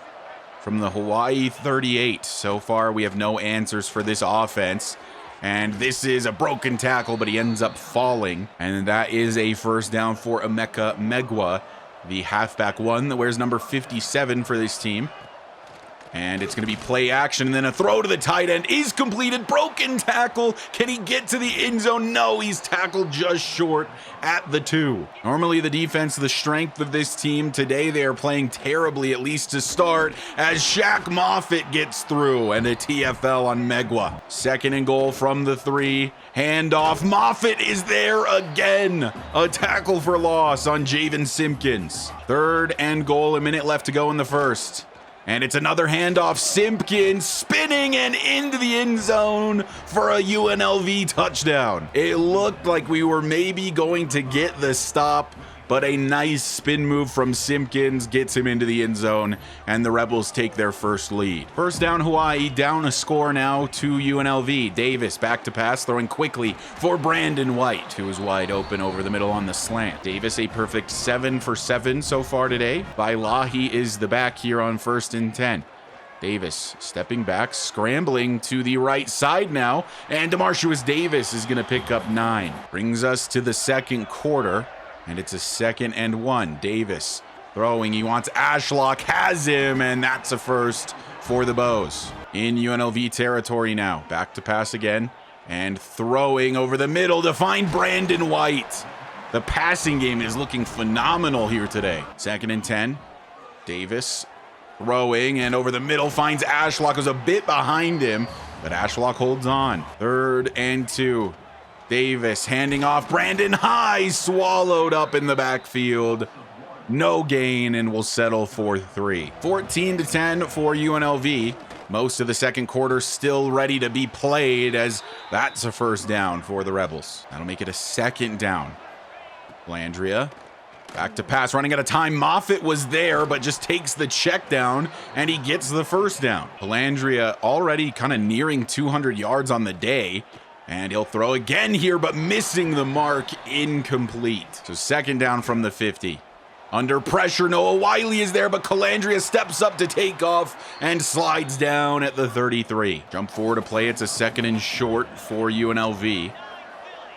from the Hawaii 38. So far, we have no answers for this offense. And this is a broken tackle, but he ends up falling. And that is a 1st down for Emeka Megwa, the halfback one that wears number 57 for this team. And it's going to be play action, and then a throw to the tight end is completed. Broken tackle. Can he get to the end zone? No, he's tackled just short at the 2. Normally the defense, the strength of this team. Today they are playing terribly, at least to start, as Shaq Moffitt gets through, and a TFL on Megwa. 2nd and goal from the 3. Handoff. Moffitt is there again. A tackle for loss on Javen Simpkins. 3rd and goal, a minute left to go in the 1st. And it's another handoff. Simpkins spinning and into the end zone for a UNLV touchdown. It looked like we were maybe going to get the stop, but a nice spin move from Simpkins gets him into the end zone, and the Rebels take their first lead. 1st down, Hawaii, down a score now to UNLV. Davis back to pass, throwing quickly for Brandon White, who is wide open over the middle on the slant. Davis, a perfect 7 for 7 so far today. Bailahi is the back here on 1st and 10. Davis stepping back, scrambling to the right side now, and DeMarcius Davis is going to pick up 9. Brings us to the 2nd quarter. And it's a 2nd and 1. Davis throwing. He wants Ashlock. Has him. And that's a 1st for the Bows. In UNLV territory now. Back to pass again. And throwing over the middle to find Brandon White. The passing game is looking phenomenal here today. 2nd and 10. Davis throwing. And over the middle finds Ashlock. Was a bit behind him. But Ashlock holds on. 3rd and 2. Davis handing off. Brandon high, swallowed up in the backfield. No gain, and will settle for 3. 14-10 for UNLV. Most of the 2nd quarter still ready to be played, as that's a 1st down for the Rebels. That'll make it a 2nd down. Landria back to pass, running out of time. Moffitt was there, but just takes the check down, and he gets the 1st down. Landria already kind of nearing 200 yards on the day. And he'll throw again here, but missing the mark, incomplete. So 2nd down from the 50. Under pressure, Noah Wiley is there, but Calandria steps up to take off and slides down at the 33. Jump forward to play. It's a 2nd and short for UNLV.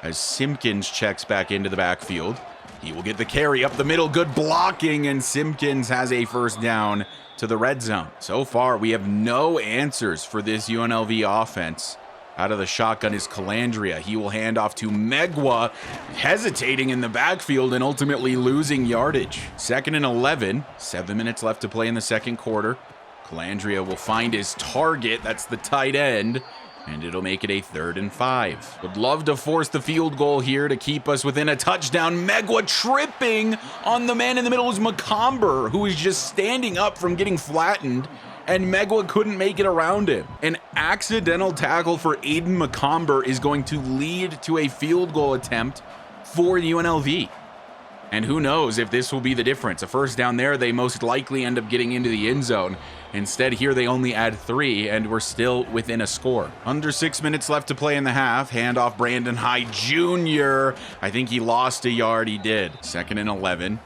As Simpkins checks back into the backfield. He will get the carry up the middle. Good blocking, and Simpkins has a first down to the red zone. So far, we have no answers for this UNLV offense. Out of the shotgun is Calandria. He will hand off to Megwa, hesitating in the backfield and ultimately losing yardage. 2nd and 11, 7 minutes left to play in the second quarter. Calandria will find his target. That's the tight end. And it'll make it a 3rd and 5. Would love to force the field goal here to keep us within a touchdown. Megwa tripping on the man in the middle is McComber, who is just standing up from getting flattened, and Megwa couldn't make it around him. An accidental tackle for Aiden McComber is going to lead to a field goal attempt for UNLV. And who knows if this will be the difference. A first down there, they most likely end up getting into the end zone. Instead, here they only add 3, and we're still within a score. Under 6 minutes left to play in the half. Handoff Brandon High Jr. I think he lost a yard. He did. 2nd and 11.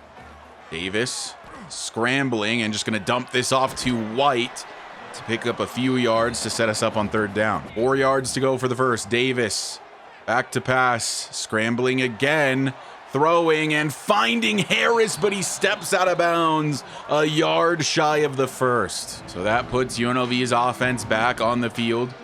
Davis scrambling and just going to dump this off to White to pick up a few yards to set us up on 3rd down. 4 yards to go for the first. Davis back to pass. Scrambling again. Throwing and finding Harris, but he steps out of bounds a yard shy of the first. So that puts UNLV's offense back on the field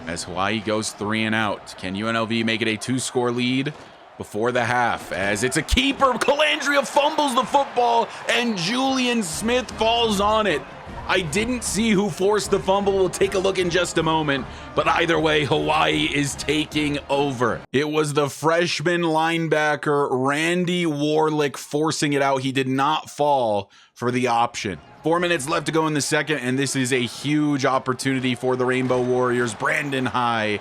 as Hawai'i goes 3 and out. Can UNLV make it a 2-score lead before the half? As it's a keeper, Calandria fumbles the football and Julian Smith falls on it. I didn't see who forced the fumble. We'll take a look in just a moment. But either way, Hawai'i is taking over. It was the freshman linebacker, Randy Warlick, forcing it out. He did not fall for the option. 4 minutes left to go in the second, and this is a huge opportunity for the Rainbow Warriors. Brandon High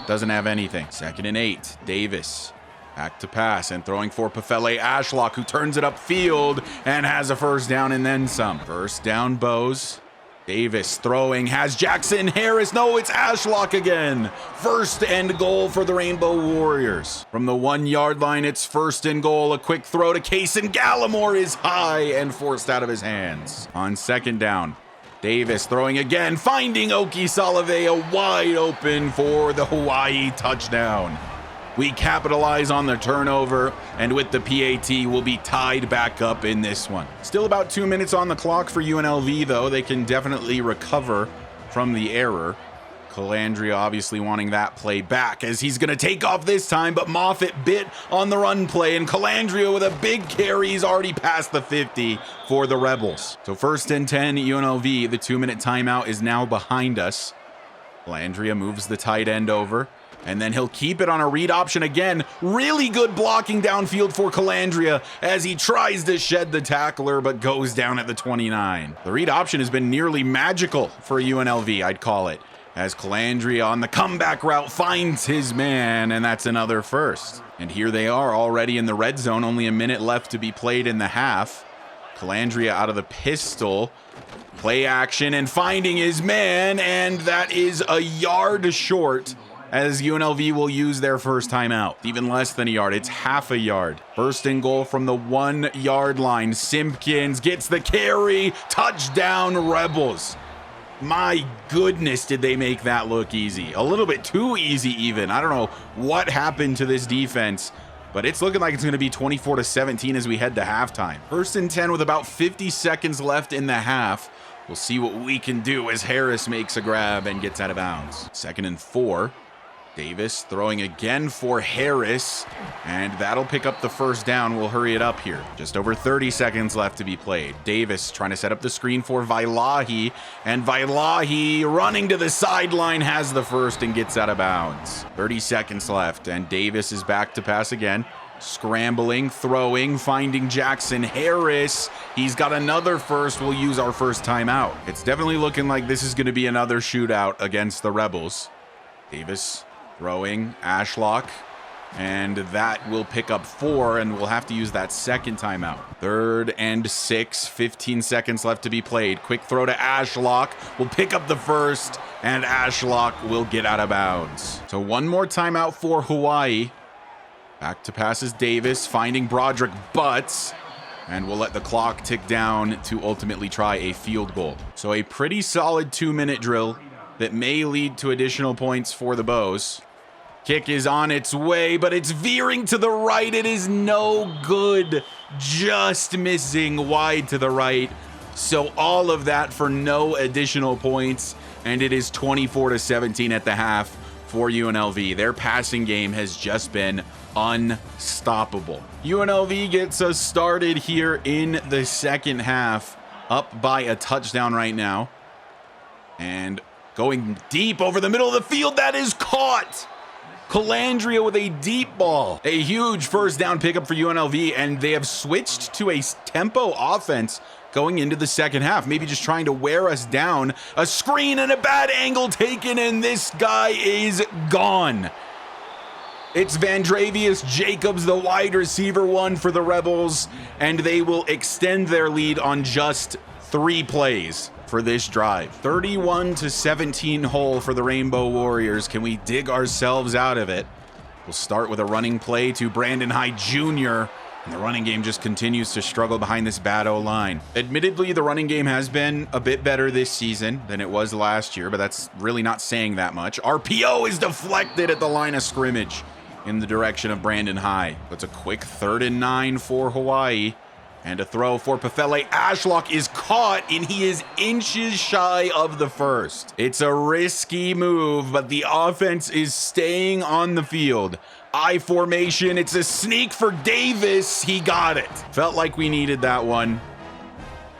doesn't have anything. 2nd and 8. Davis. Back to pass and throwing for Pafele Ashlock, who turns it upfield and has a first down and then some. First down, Bows. Davis throwing, has Jackson Harris. No, it's Ashlock again. 1st and goal for the Rainbow Warriors. From the 1-yard line, it's 1st and goal. A quick throw to Kaysen Gallimore is high and forced out of his hands. On 2nd down, Davis throwing again, finding Oki Salavea wide open for the Hawai'i touchdown. We capitalize on the turnover, and with the PAT, we'll be tied back up in this one. Still about 2 minutes on the clock for UNLV, though. They can definitely recover from the error. Calandria obviously wanting that play back as he's going to take off this time, but Moffitt bit on the run play, and Calandria with a big carry. He's already past the 50 for the Rebels. So 1st and 10, UNLV. The 2-minute timeout is now behind us. Calandria moves the tight end over. And then he'll keep it on a read option again. Really good blocking downfield for Calandria as he tries to shed the tackler, but goes down at the 29. The read option has been nearly magical for UNLV, I'd call it, as Calandria on the comeback route finds his man, and that's another first. And here they are already in the red zone, only a minute left to be played in the half. Calandria out of the pistol. Play action and finding his man, and that is a yard short as UNLV will use their first timeout. Even less than a yard, it's half a yard. 1st and goal from the 1-yard line. Simpkins gets the carry. Touchdown, Rebels. My goodness, did they make that look easy. A little bit too easy even. I don't know what happened to this defense, but it's looking like it's going to be 24-17 as we head to halftime. 1st and 10 with about 50 seconds left in the half. We'll see what we can do as Harris makes a grab and gets out of bounds. 2nd and 4. Davis throwing again for Harris, and that'll pick up the first down. We'll hurry it up here. Just over 30 seconds left to be played. Davis trying to set up the screen for Vailahi, and Vailahi running to the sideline has the first and gets out of bounds. 30 seconds left, and Davis is back to pass again. Scrambling, throwing, finding Jackson Harris. He's got another first. We'll use our first timeout. It's definitely looking like this is going to be another shootout against the Rebels. Davis throwing, Ashlock, and that will pick up 4, and we'll have to use that second timeout. 3rd and 6, 15 seconds left to be played. Quick throw to Ashlock. We'll pick up the first, and Ashlock will get out of bounds. So one more timeout for Hawai'i. Back to passes Davis, finding Broderick Butts. And we'll let the clock tick down to ultimately try a field goal. So a pretty solid 2-minute drill that may lead to additional points for the Bows. Kick is on its way, but it's veering to the right. It is no good. Just missing wide to the right. So all of that for no additional points. And it is 24-17 at the half for UNLV. Their passing game has just been unstoppable. UNLV gets us started here in the second half, up by a touchdown right now. And going deep over the middle of the field, that is caught. Calandria with a deep ball. A huge first down pickup for UNLV, and they have switched to a tempo offense going into the second half, maybe just trying to wear us down. A screen and a bad angle taken, and this guy is gone. It's Vandravius Jacobs, the wide receiver one for the Rebels, and they will extend their lead on just 3 plays for this drive. 31-17 hole for the Rainbow Warriors. Can we dig ourselves out of it? We'll start with a running play to Brandon High Jr., and the running game just continues to struggle behind this bad O-line. Admittedly, the running game has been a bit better this season than it was last year, but that's really not saying that much. RPO is deflected at the line of scrimmage in the direction of Brandon High. That's a quick 3rd and 9 for Hawaii. And a throw for Pefele Ashlock is caught, and he is inches shy of the first. It's a risky move, but the offense is staying on the field. I formation, it's a sneak for Davis. He got it. Felt like we needed that one,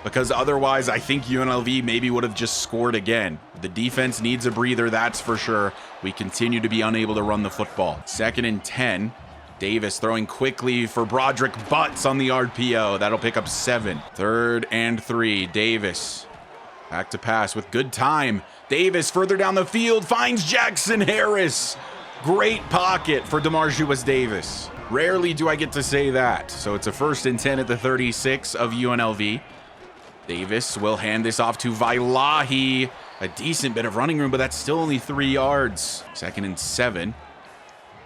because otherwise I think UNLV maybe would have just scored again. The defense needs a breather, that's for sure. We continue to be unable to run the football. 2nd and 10. Davis throwing quickly for Broderick Butts on the RPO. That'll pick up 7. 3rd and 3. Davis back to pass with good time. Davis further down the field finds Jackson Harris. Great pocket for DeMarcius Davis. Rarely do I get to say that. So it's a 1st and 10 at the 36 of UNLV. Davis will hand this off to Vailahi. A decent bit of running room, but that's still only 3 yards. 2nd and 7.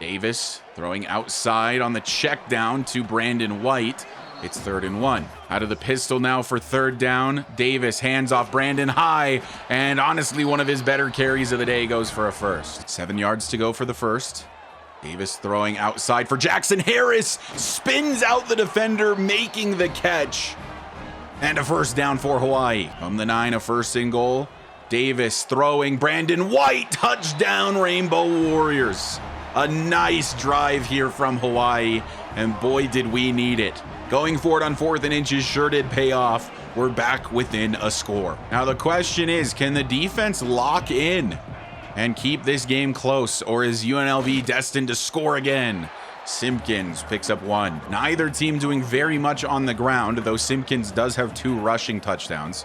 Davis throwing outside on the check down to Brandon White. It's 3rd and 1. Out of the pistol now for 3rd down. Davis hands off Brandon High, and honestly one of his better carries of the day goes for a first. 7 yards to go for the first. Davis throwing outside for Jackson Harris. Spins out the defender, making the catch. And a 1st down for Hawaii. From the 9, a 1st and goal. Davis throwing Brandon White. Touchdown Rainbow Warriors. A nice drive here from Hawaii, and boy did we need it. Going for it on 4th and inches sure did pay off. We're back within a score. Now the question is, can the defense lock in and keep this game close, or is UNLV destined to score again? Simpkins picks up 1. Neither team doing very much on the ground, though Simpkins does have 2 rushing touchdowns.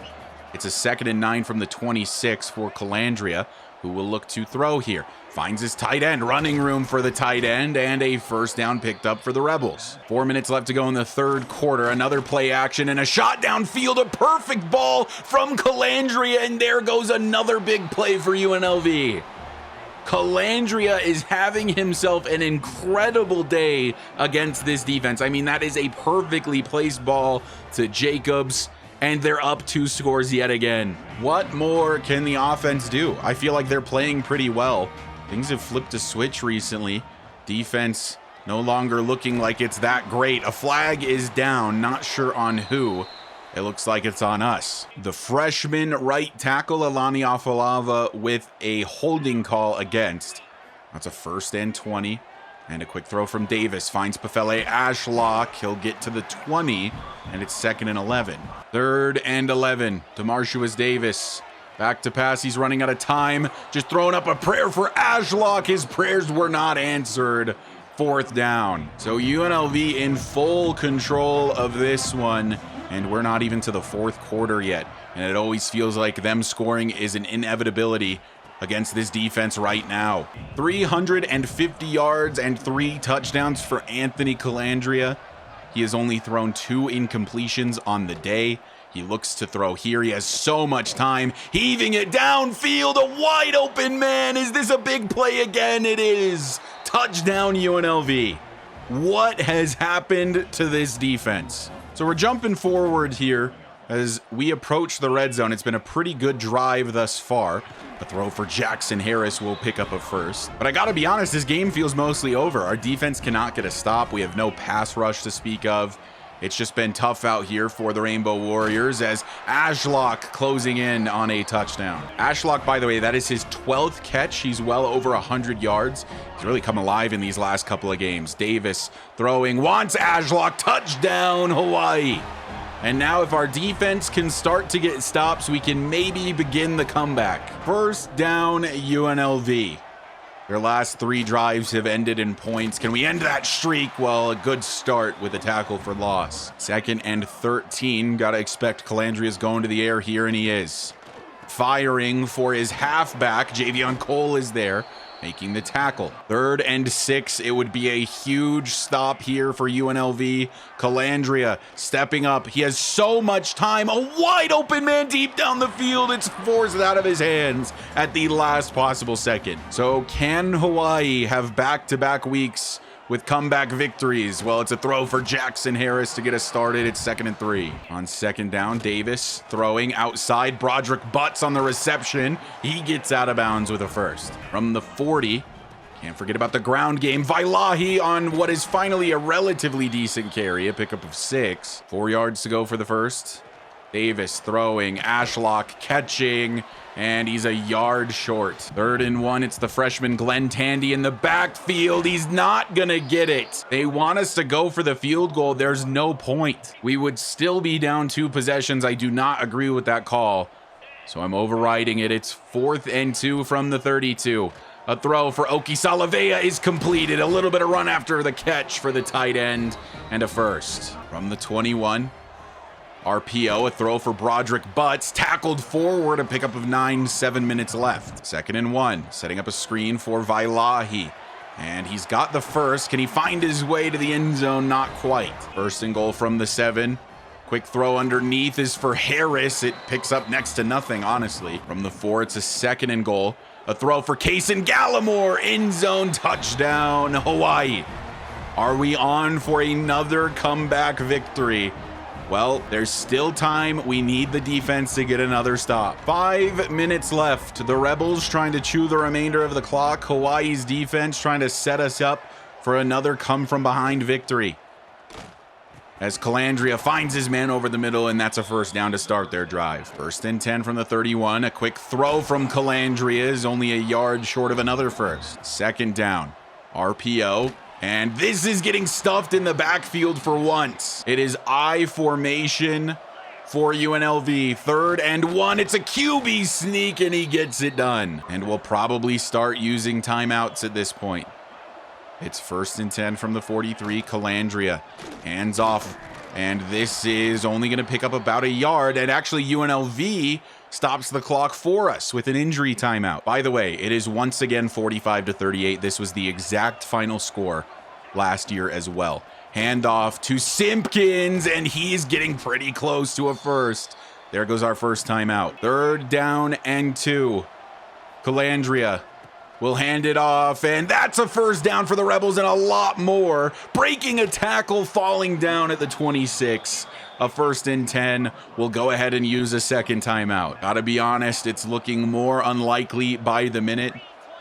It's a 2nd and 9 from the 26 for Calandria, who will look to throw here. Finds his tight end, running room for the tight end, and a 1st down picked up for the Rebels. 4 minutes left to go in the 3rd quarter. Another play action and a shot downfield, a perfect ball from Calandria, and there goes another big play for UNLV. Calandria is having himself an incredible day against this defense. I mean, that is a perfectly placed ball to Jacobs, and they're up 2 scores yet again. What more can the offense do? I feel like they're playing pretty well. Things have flipped a switch recently. Defense no longer looking like it's that great. A flag is down, not sure on who. It looks like it's on us. The freshman right tackle, Alani Afalava, with a holding call against. That's a 1st and 20. And a quick throw from Davis finds Pefele Ashlock. He'll get to the 20, and it's 2nd and 11. 3rd and 11. DeMarcius Davis back to pass. He's running out of time. Just throwing up a prayer for Ashlock. His prayers were not answered. 4th down. So UNLV in full control of this one, and we're not even to the 4th quarter yet. And it always feels like them scoring is an inevitability against this defense right now. 350 yards and 3 touchdowns for Anthony Calandria. He has only thrown 2 incompletions on the day. He looks to throw here. He has so much time. Heaving it downfield. A wide open man. Is this a big play again? It is. Touchdown UNLV. What has happened to this defense? So we're jumping forward here as we approach the red zone. It's been a pretty good drive thus far. A throw for Jackson Harris will pick up a first. But I gotta be honest, this game feels mostly over. Our defense cannot get a stop. We have no pass rush to speak of. It's just been tough out here for the Rainbow Warriors as Ashlock closing in on a touchdown. Ashlock, by the way, that is his 12th catch. He's well over 100 yards. He's really come alive in these last couple of games. Davis throwing, wants Ashlock, touchdown Hawaii. And now if our defense can start to get stops, we can maybe begin the comeback. First down UNLV. Their last 3 drives have ended in points. Can we end that streak? Well, a good start with a tackle for loss. 2nd and 13. Gotta expect Calandria's going to the air here, and he is. Firing for his halfback. Javion Cole is there, making the tackle. 3rd and 6. It would be a huge stop here for UNLV. Calandria stepping up. He has so much time. A wide open man deep down the field. It's forced out of his hands at the last possible second. So can Hawaii have back-to-back weeks with comeback victories? Well, it's a throw for Jackson Harris to get us started. It's 2nd and 3. On 2nd down, Davis throwing outside. Broderick butts on the reception. He gets out of bounds with a first. From the 40, can't forget about the ground game. Vailahi on what is finally a relatively decent carry, a pickup of 6. 4 yards to go for the first. Davis throwing, Ashlock catching, and he's a yard short. 3rd and 1, it's the freshman Glenn Tandy in the backfield. He's not gonna get it. They want us to go for the field goal. There's no point. We would still be down 2 possessions. I do not agree with that call, so I'm overriding it. It's 4th and 2 from the 32. A throw for Oki Salavea is completed. A little bit of run after the catch for the tight end, and a first. From the 21, RPO, a throw for Broderick Butts, tackled forward, a pickup of 9, 7 minutes left. 2nd and 1, setting up a screen for Vailahi. And he's got the first. Can he find his way to the end zone? Not quite. 1st and goal from the 7. Quick throw underneath is for Harris. It picks up next to nothing, honestly. From the 4, it's a 2nd and goal. A throw for Kaysen Gallimore, end zone touchdown, Hawaii. Are we on for another comeback victory? Well, there's still time. We need the defense to get another stop. 5 minutes left. The Rebels trying to chew the remainder of the clock. Hawaii's defense trying to set us up for another come-from-behind victory. As Calandria finds his man over the middle, and that's a first down to start their drive. 1st and 10 from the 31. A quick throw from Calandria is only a yard short of another first. 2nd down. RPO. And this is getting stuffed in the backfield for once. It is I formation for UNLV. 3rd and 1. It's a QB sneak, and he gets it done. And we'll probably start using timeouts at this point. It's 1st and 10 from the 43. Calandria hands off, and this is only going to pick up about a yard. And actually, UNLV stops the clock for us with an injury timeout. By the way, it is once again 45-38. This was the exact final score last year as well. Handoff to Simpkins, and he's getting pretty close to a first. There goes our first timeout. 3rd down and 2. Calandria will hand it off, and that's a first down for the Rebels and a lot more. Breaking a tackle, falling down at the 26. A 1st and 10. We'll go ahead and use a 2nd timeout. Gotta be honest, it's looking more unlikely by the minute.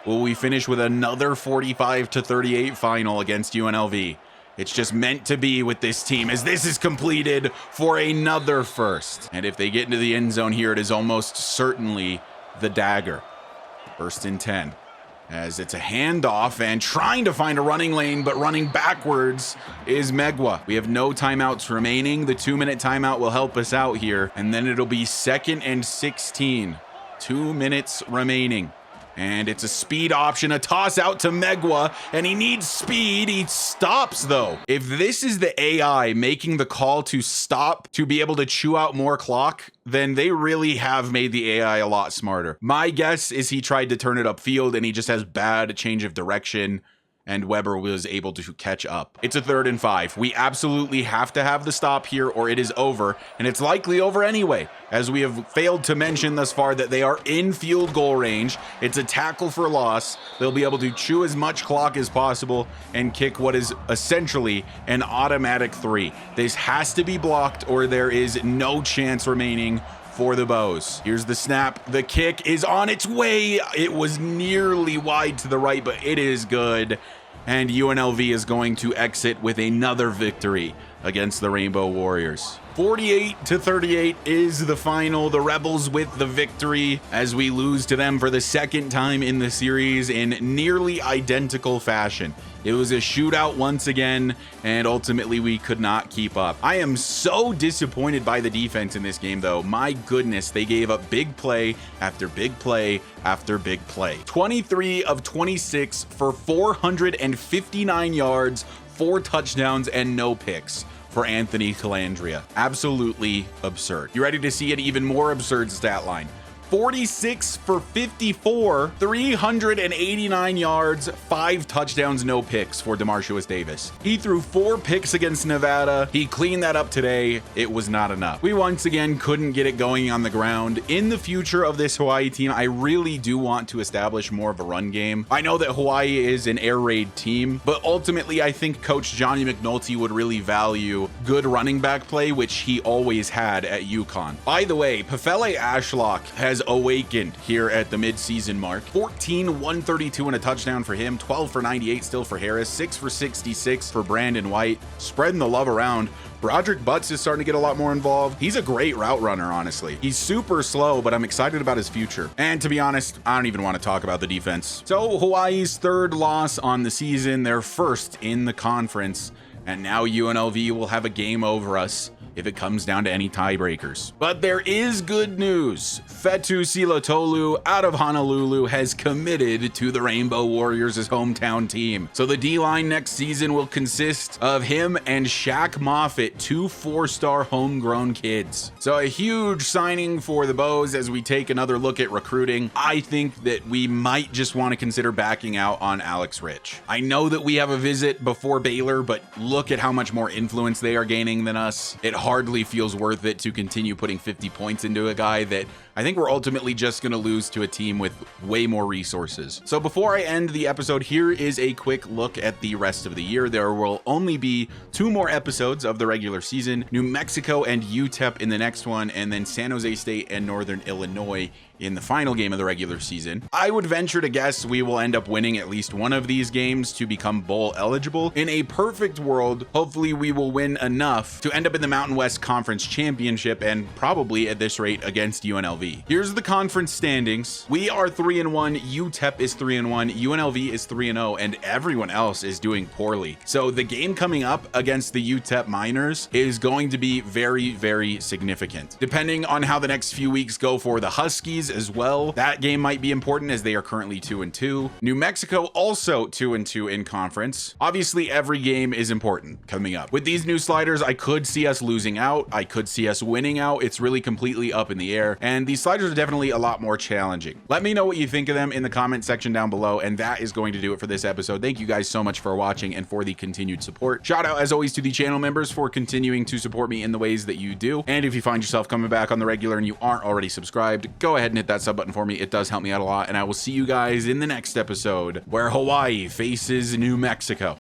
Will we finish with another 45-38 final against UNLV? It's just meant to be with this team, as this is completed for another first. And if they get into the end zone here, it is almost certainly the dagger. 1st and 10. As it's a handoff, and trying to find a running lane, but running backwards is Megwa. We have no timeouts remaining. The 2-minute timeout will help us out here, and then it'll be 2nd and 16. 2 minutes remaining. And it's a speed option, a toss out to Megwa, and he needs speed. He stops, though. If this is the AI making the call to stop to be able to chew out more clock, then they really have made the AI a lot smarter. My guess is he tried to turn it upfield, and he just has bad change of direction. and Weber was able to catch up. It's a 3rd and 5. We absolutely have to have the stop here or it is over, and it's likely over anyway, as we have failed to mention thus far that they are in field goal range. It's a tackle for loss. They'll be able to chew as much clock as possible and kick what is essentially an automatic 3. This has to be blocked or there is no chance remaining for the Bows. Here's the snap. The kick is on its way. It was nearly wide to the right, but it is good. And UNLV is going to exit with another victory against the Rainbow Warriors. 48-38 is the final. The Rebels with the victory as we lose to them for the 2nd time in the series in nearly identical fashion. It was a shootout once again, and ultimately we could not keep up. I am so disappointed by the defense in this game, though. My goodness, they gave up big play after big play after big play. 23 of 26 for 459 yards, 4 touchdowns, and no picks for Anthony Calandria. Absolutely absurd. You ready to see an even more absurd stat line? 46 for 54, 389 yards, 5 touchdowns, no picks for DeMarshus Davis. He threw 4 picks against Nevada. He cleaned that up today. It was not enough. We once again couldn't get it going on the ground. In the future of this Hawaii team, I really do want to establish more of a run game. I know that Hawaii is an air raid team, but ultimately I think Coach Johnny McNulty would really value good running back play, which he always had at UConn. By the way, Pefele Ashlock has awakened here at the mid-season mark. 14, 132 and a touchdown for him, 12 for 98 still for Harris, 6 for 66 for Brandon White, spreading the love around. Broderick Butts is starting to get a lot more involved. He's a great route runner, honestly. He's super slow, but I'm excited about his future. And to be honest, I don't even want to talk about the defense. So Hawaii's 3rd loss on the season, their 1st in the conference, and now UNLV will have a game over us if it comes down to any tiebreakers. But there is good news. Fetu Silotolu out of Honolulu has committed to the Rainbow Warriors' hometown team. So the D-line next season will consist of him and Shaq Moffitt, 2 4-star homegrown kids. So a huge signing for the Bows as we take another look at recruiting. I think that we might just want to consider backing out on Alex Rich. I know that we have a visit before Baylor, but look at how much more influence they are gaining than us. It hardly feels worth it to continue putting 50 points into a guy that I think we're ultimately just going to lose to a team with way more resources. So before I end the episode, here is a quick look at the rest of the year. There will only be 2 more episodes of the regular season, New Mexico and UTEP in the next one, and then San Jose State and Northern Illinois in the final game of the regular season. I would venture to guess we will end up winning at least one of these games to become bowl eligible. In a perfect world, hopefully we will win enough to end up in the Mountain West Conference Championship and probably at this rate against UNLV. Here's the conference standings. We are 3-1, UTEP is 3-1, UNLV is 3-0, and everyone else is doing poorly. So the game coming up against the UTEP Miners is going to be very, very significant. Depending on how the next few weeks go for the Huskies as well, that game might be important as they are currently 2-2. New Mexico also 2-2 in conference. Obviously, every game is important coming up. With these new sliders, I could see us losing out. I could see us winning out. It's really completely up in the air, and these sliders are definitely a lot more challenging. Let me know what you think of them in the comment section down below, and that is going to do it for this episode. Thank you guys so much for watching and for the continued support. Shout out as always to the channel members for continuing to support me in the ways that you do. And if you find yourself coming back on the regular and you aren't already subscribed, go ahead and hit that sub button for me. It does help me out a lot, and I will see you guys in the next episode where Hawaii faces New Mexico.